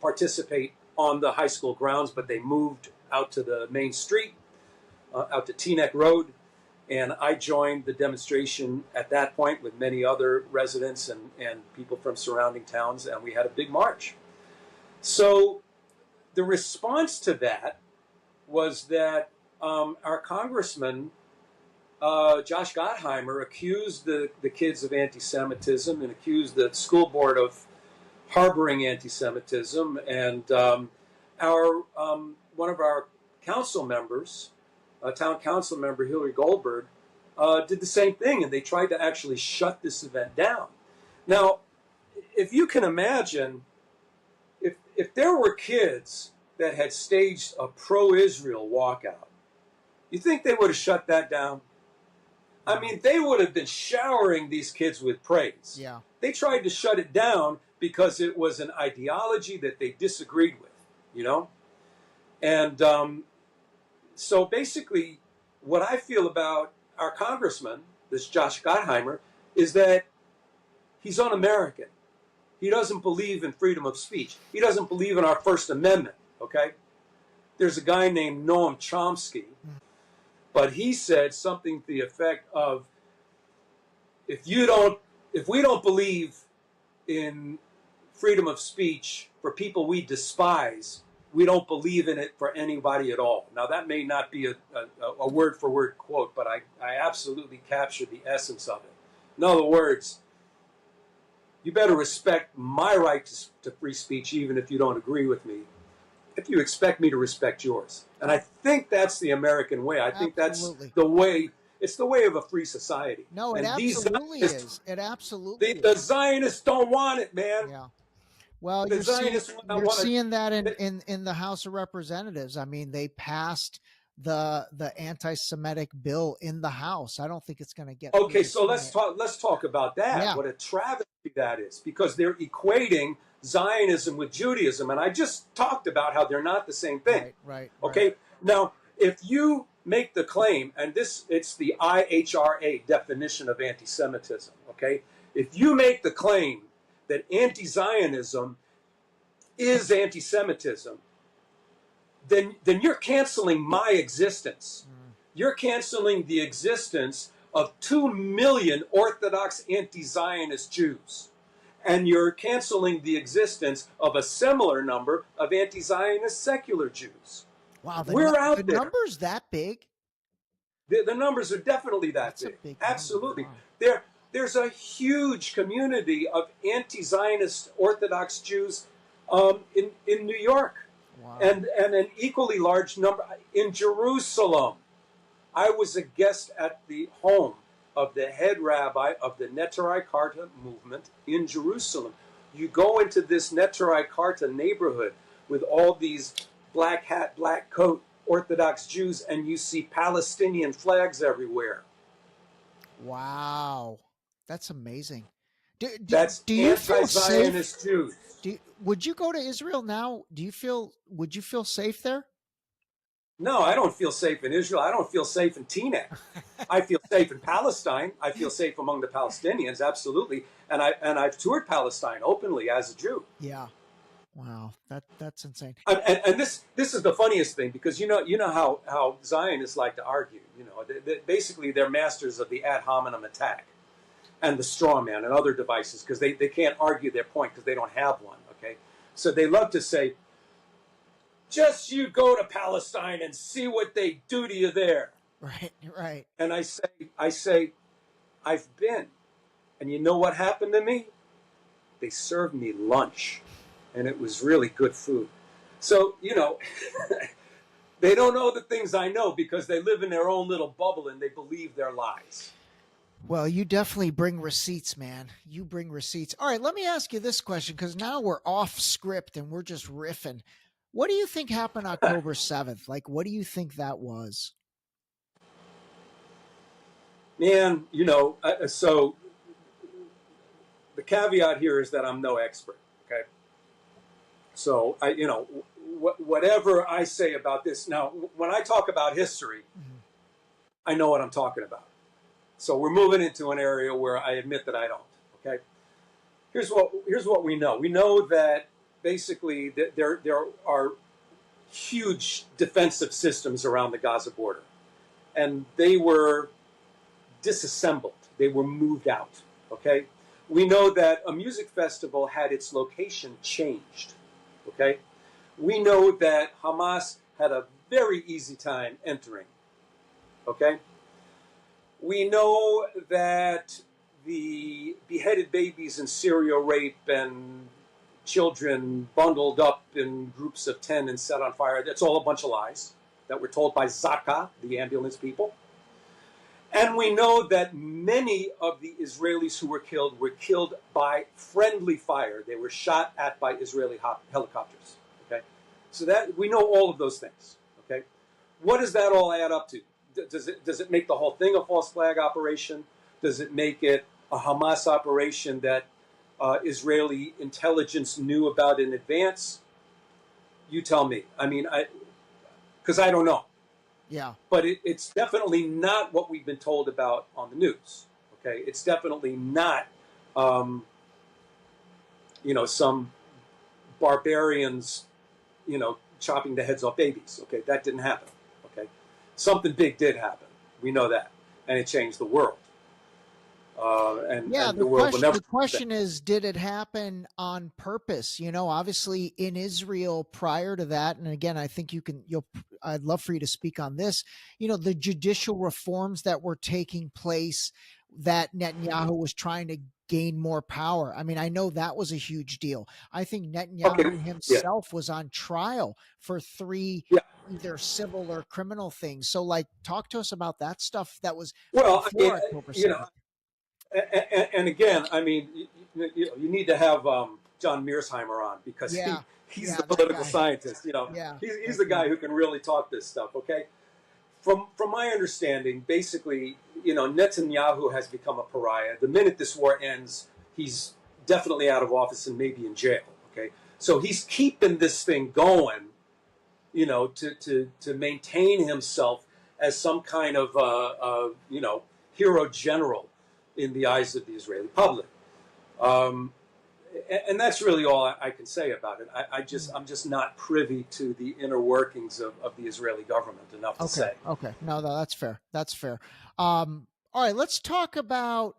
participate on the high school grounds, but they moved out to the main street, out to Teaneck Road, and I joined the demonstration at that point with many other residents and people from surrounding towns, and we had a big march. So the response to that was that our congressman, Josh Gottheimer, accused the kids of anti-Semitism and accused the school board of harboring anti-Semitism. And our one of our council members, town council member Hillary Goldberg, did the same thing, and they tried to actually shut this event down. Now, if you can imagine, if there were kids that had staged a pro-Israel walkout, you think they would have shut that down? I mean, they would have been showering these kids with praise. Yeah. They tried to shut it down because it was an ideology that they disagreed with, you know? And so basically, what I feel about our congressman, this Josh Gottheimer, is that he's un-American. He doesn't believe in freedom of speech. He doesn't believe in our First Amendment, okay? There's a guy named Noam Chomsky, but he said something to the effect of, if we don't believe in freedom of speech for people we despise, we don't believe in it for anybody at all. Now, that may not be a word-for-word quote, but I absolutely captured the essence of it. In other words, you better respect my right to free speech, even if you don't agree with me, if you expect me to respect yours. And I think that's the American way. I think that's the way. It's the way of a free society. No, it and absolutely is. It absolutely is. The Zionists don't want it, man. Yeah. Well, The you're Zionists seeing that in the House of Representatives. I mean, they passed the anti-Semitic bill in the House. I don't think it's going to get. Okay, so let's talk about that. Yeah. What a travesty that is, because they're equating Zionism with Judaism, and I just talked about how they're not the same thing. Right. Okay. Now, if you make the claim, and it's the IHRA definition of anti-Semitism. Okay, if you make the claim that anti-Zionism is anti-Semitism, then you're canceling my existence. You're canceling the existence of 2 million Orthodox anti-Zionist Jews. And you're canceling the existence of a similar number of anti-Zionist secular Jews. Wow, we're out the there. Numbers that big? The numbers are definitely that big. Absolutely. Wow. There's a huge community of anti-Zionist Orthodox Jews in New York. Wow. And an equally large number in Jerusalem. I was a guest at the home of the head rabbi of the Neturei Karta movement in Jerusalem. You go into this Neturei Karta neighborhood with all these black hat, black coat Orthodox Jews, and you see Palestinian flags everywhere. Wow. That's amazing. That's do you feel anti-Zionist safe? Jews. Would you go to Israel now? Would you feel safe there? No, I don't feel safe in Israel. I don't feel safe in Teaneck. I feel safe in Palestine. I feel safe among the Palestinians, absolutely. And I've toured Palestine openly as a Jew. Yeah. Wow, that's insane. And this is the funniest thing, because you know how Zionists like to argue. You know, basically they're masters of the ad hominem attack and the straw man and other devices, because they can't argue their point because they don't have one. Okay, so they love to say, just you go to Palestine and see what they do to you there. Right. And I say, I've been, and you know what happened to me? They served me lunch, and it was really good food. So, you know, they don't know the things I know because they live in their own little bubble and they believe their lies. Well, you definitely bring receipts, man. You bring receipts. All right, let me ask you this question, because now we're off script and we're just riffing. What do you think happened October 7th? Like, what do you think that was? Man, you know, so the caveat here is that I'm no expert, okay? So, whatever I say about this, now, when I talk about history, I know what I'm talking about. So we're moving into an area where I admit that I don't, okay? Here's what we know. We know that basically there are huge defensive systems around the Gaza border, and they were disassembled. They were moved out, okay? We know that a music festival had its location changed, okay? We know that Hamas had a very easy time entering, okay? We know that the beheaded babies in serial rape and children bundled up in groups of 10 and set on fire. That's all a bunch of lies that were told by Zaka, the ambulance people. And we know that many of the Israelis who were killed by friendly fire. They were shot at by Israeli helicopters. Okay, so that we know all of those things. Okay, what does that all add up to? Does it make the whole thing a false flag operation? Does it make it a Hamas operation that Israeli intelligence knew about in advance? You tell me. I mean, because I don't know. Yeah. But it's definitely not what we've been told about on the news. Okay, it's definitely not, some barbarians, chopping the heads off babies. Okay, that didn't happen. Okay, something big did happen. We know that, and it changed the world. The question is, did it happen on purpose? Obviously in Israel prior to that, and again, I think I'd love for you to speak on this. The judicial reforms that were taking place, that Netanyahu was trying to gain more power. I mean, I know that was a huge deal. I think Netanyahu himself was on trial for 3 either civil or criminal things. So, talk to us about that stuff that was before October 7th. And again, I mean, you need to have John Mearsheimer on because he's the political scientist. He's the guy who can really talk this stuff. Okay, from my understanding, basically, Netanyahu has become a pariah. The minute this war ends, he's definitely out of office and maybe in jail. Okay, so he's keeping this thing going, to maintain himself as some kind of hero general in the eyes of the Israeli public. And that's really all I can say about it. I'm just not privy to the inner workings of the Israeli government enough to say. Okay. No, that's fair. That's fair. All right, let's talk about,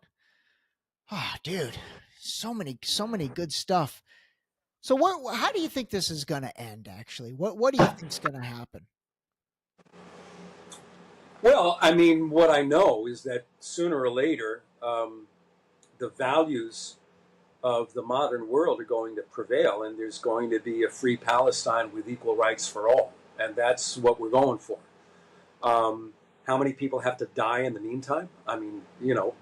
dude, so many good stuff. So how do you think this is going to end, actually? What do you think is going to happen? Well, I mean, what I know is that sooner or later, the values of the modern world are going to prevail, and there's going to be a free Palestine with equal rights for all, and that's what we're going for. How many people have to die in the meantime? I mean,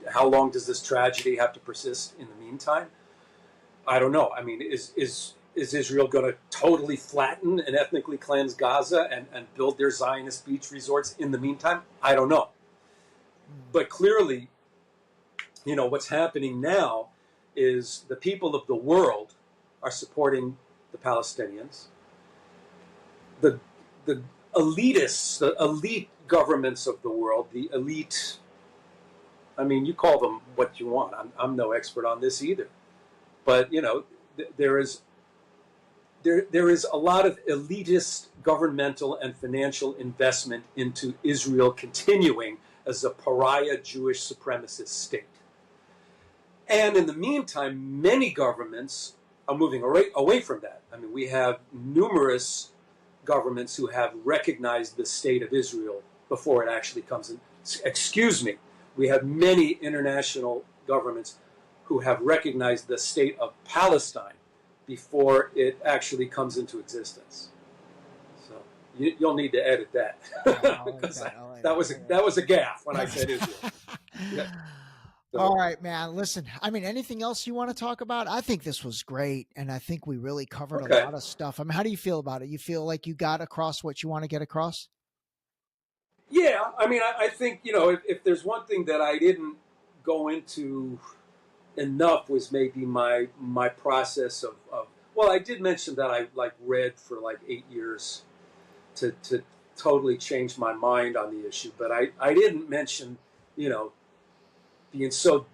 how long does this tragedy have to persist in the meantime? I don't know. I mean, is Israel going to totally flatten and ethnically cleanse Gaza and build their Zionist beach resorts in the meantime? I don't know. But clearly, what's happening now is the people of the world are supporting the Palestinians. The elitists, the elite governments of the world, the elite, I mean, you call them what you want. I'm no expert on this either. But, there is a lot of elitist governmental and financial investment into Israel continuing as a pariah Jewish supremacist state. And in the meantime, many governments are moving away from that. I mean, we have numerous governments who have recognized the state of Israel before it actually comes in. Excuse me. We have many international governments who have recognized the state of Palestine before it actually comes into existence. So you'll need to edit that because that was a gaffe when I said Israel. Yeah. So, all right, man. Listen, I mean, anything else you want to talk about? I think this was great, and I think we really covered a lot of stuff. I mean, how do you feel about it? You feel like you got across what you want to get across? Yeah, I mean, I think, if there's one thing that I didn't go into enough was maybe my process of well, I did mention that I read for 8 years to totally change my mind on the issue, but I didn't mention, being so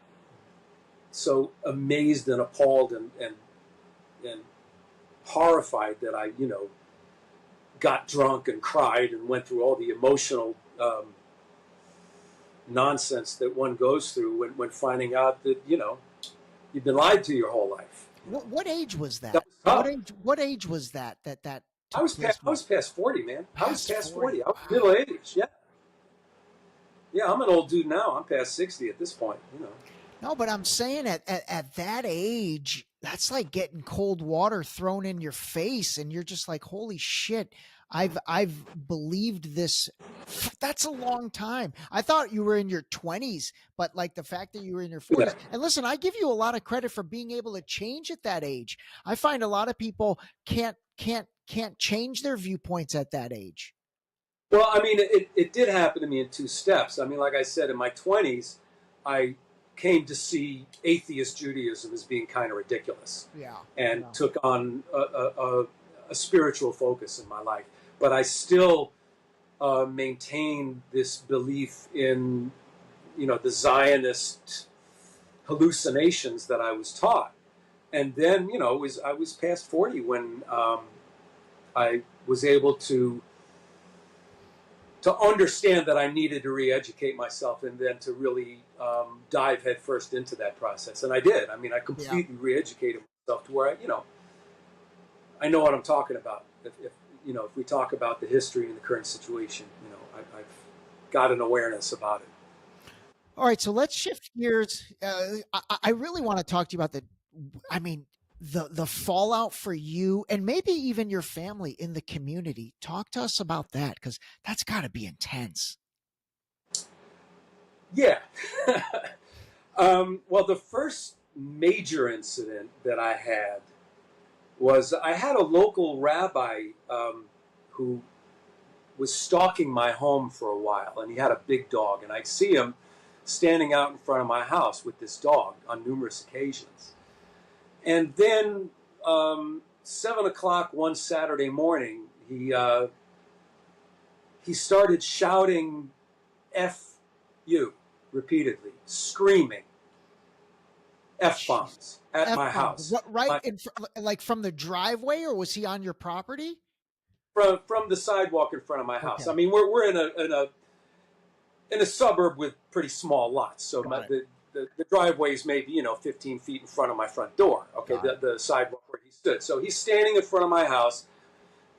amazed and appalled and horrified that I, got drunk and cried and went through all the emotional nonsense that one goes through when finding out that, you've been lied to your whole life. What age was that? What age was that? I was past 40, man. I was past 40. I was middle age. Yeah. Yeah, I'm an old dude now. I'm past 60 at this point, No, but I'm saying at that age, that's like getting cold water thrown in your face, and you're just like, holy shit, I've believed this. That's a long time. I thought you were in your 20s, but like the fact that you were in your 40s. Yeah. And listen, I give you a lot of credit for being able to change at that age. I find a lot of people can't change their viewpoints at that age. Well, I mean, it did happen to me in two steps. I mean, like I said, in my 20s, I came to see atheist Judaism as being kind of ridiculous, and took on a spiritual focus in my life. But I still maintained this belief in, the Zionist hallucinations that I was taught. And then, I was past 40 when I was able to understand that I needed to re-educate myself, and then to really dive headfirst into that process. And I did. I mean, I completely re-educated myself to where I know what I'm talking about. If we talk about the history and the current situation, I've got an awareness about it. All right, so let's shift gears. I really want to talk to you about the fallout for you and maybe even your family in the community. Talk to us about that, because that's got to be intense. Yeah. Well, the first major incident that I had was I had a local rabbi who was stalking my home for a while, and he had a big dog, and I'd see him standing out in front of my house with this dog on numerous occasions. And then 7 o'clock one Saturday morning, he started shouting "F you" repeatedly, screaming F-bombs at my house. What, right like from the driveway, or was he on your property? From the sidewalk in front of my house. I mean, we're in a suburb with pretty small lots, so the driveway is maybe 15 feet in front of my front door. Okay, the sidewalk where he stood. So he's standing in front of my house,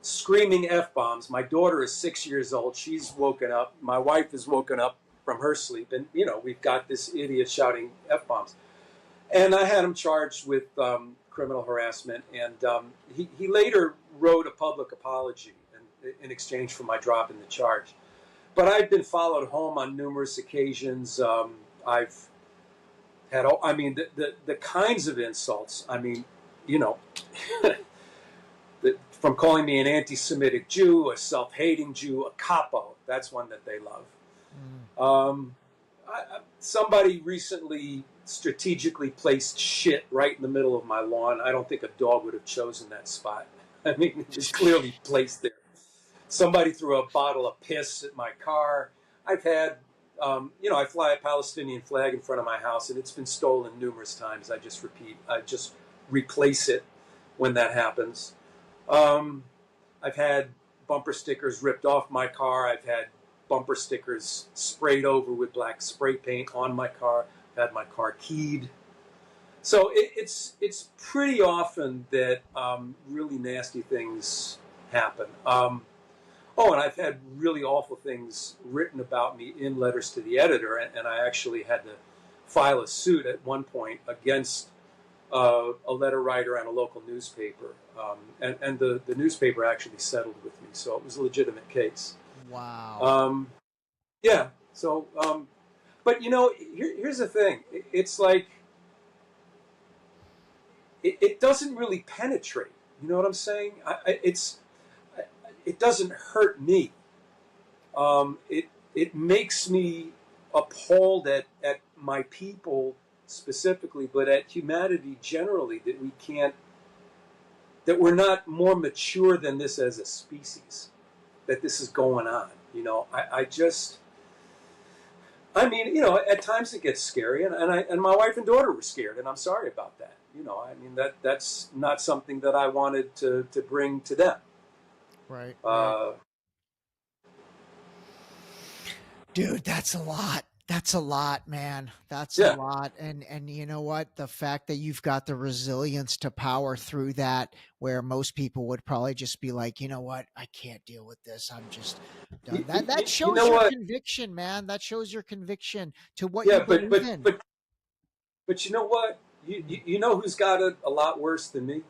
screaming F-bombs. My daughter is 6 years old. She's woken up. My wife is woken up from her sleep, and we've got this idiot shouting F-bombs. And I had him charged with criminal harassment, and he later wrote a public apology in exchange for my dropping the charge. But I've been followed home on numerous occasions. I've had, the kinds of insults. I mean, from calling me an anti-Semitic Jew, a self-hating Jew, a capo. That's one that they love. Somebody recently strategically placed shit right in the middle of my lawn. I don't think a dog would have chosen that spot. I mean, it was clearly placed there. Somebody threw a bottle of piss at my car. I've had, I fly a Palestinian flag in front of my house, and it's been stolen numerous times. I just replace it when that happens. I've had bumper stickers ripped off my car. I've had bumper stickers sprayed over with black spray paint on my car. I've had my car keyed. So it's pretty often that really nasty things happen. And I've had really awful things written about me in letters to the editor, and I actually had to file a suit at one point against a letter writer and a local newspaper. And the newspaper actually settled with me, so it was a legitimate case. Wow. Yeah. So, but here's the thing. It's like, it doesn't really penetrate. You know what I'm saying? It doesn't hurt me. It makes me appalled at my people specifically, but at humanity generally, that we're not more mature than this as a species, that this is going on. At times it gets scary, and my wife and daughter were scared, and I'm sorry about that. That's not something that I wanted to bring to them. Right. Dude, that's a lot. That's a lot, man. That's a lot. And you know what? The fact that you've got the resilience to power through that, where most people would probably just be like, you know what? I can't deal with this. I'm just done. That shows your conviction, man. That shows your conviction to what you believe in. But you know what? You know who's got it a lot worse than me?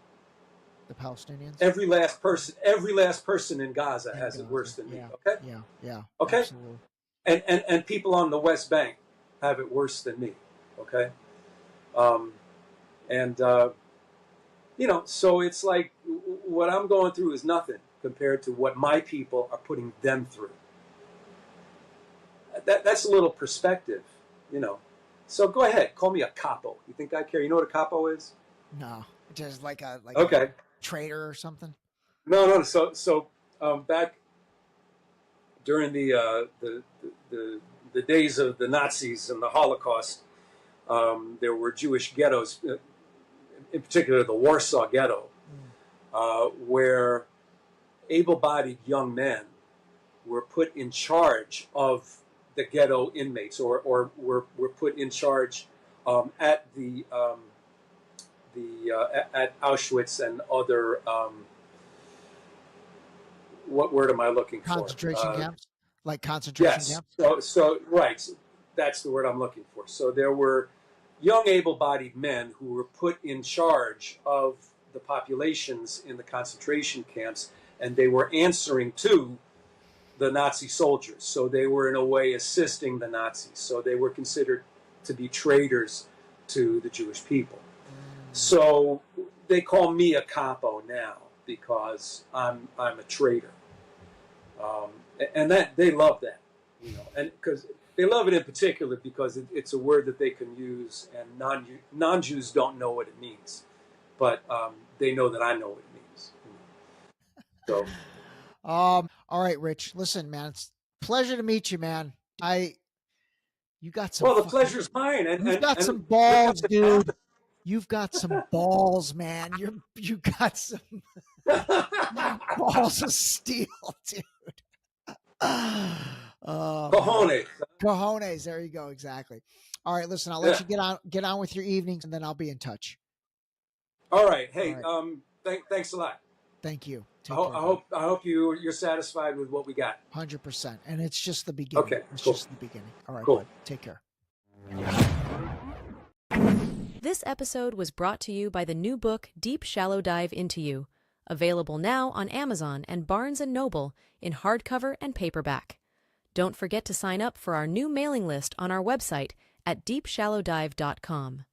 The Palestinians. Every last person in Gaza has it worse than me. Okay. Yeah. Okay. Absolutely. And people on the West Bank have it worse than me. Okay. So it's like what I'm going through is nothing compared to what my people are putting them through. That's a little perspective, So go ahead, call me a capo. You think I care? You know what a capo is? No, just like a okay. traitor or something. No. So back during the days of the Nazis and the Holocaust, there were Jewish ghettos, in particular the Warsaw Ghetto, where able-bodied young men were put in charge of the ghetto inmates, or were put in charge at at Auschwitz and other what word am I looking for? Concentration camps, like concentration camps. So right, that's the word I'm looking for. So there were young able-bodied men who were put in charge of the populations in the concentration camps, and they were answering to the Nazi soldiers. So they were in a way assisting the Nazis. So they were considered to be traitors to the Jewish people. So they call me a capo now because I'm a traitor. And that they love that, and because they love it in particular because it's a word that they can use, and non-Jews don't know what it means, but they know that I know what it means. So. All right, Rich. Listen, man, it's a pleasure to meet you, man. You got some. Well, the pleasure's mine, and you've got some balls, dude. You've got some balls, man. You got some balls of steel, dude. Cojones. Cojones. There you go. Exactly. All right. Listen, I'll let you get on with your evenings, and then I'll be in touch. All right. Hey, all right. Thanks a lot. Thank you. I hope you're satisfied with what we got. 100%. And it's just the beginning. Okay. It's cool. just the beginning. All right. Cool. Bud. Take care. This episode was brought to you by the new book Deep Shallow Dive Into You, available now on Amazon and Barnes & Noble in hardcover and paperback. Don't forget to sign up for our new mailing list on our website at deepshallowdive.com.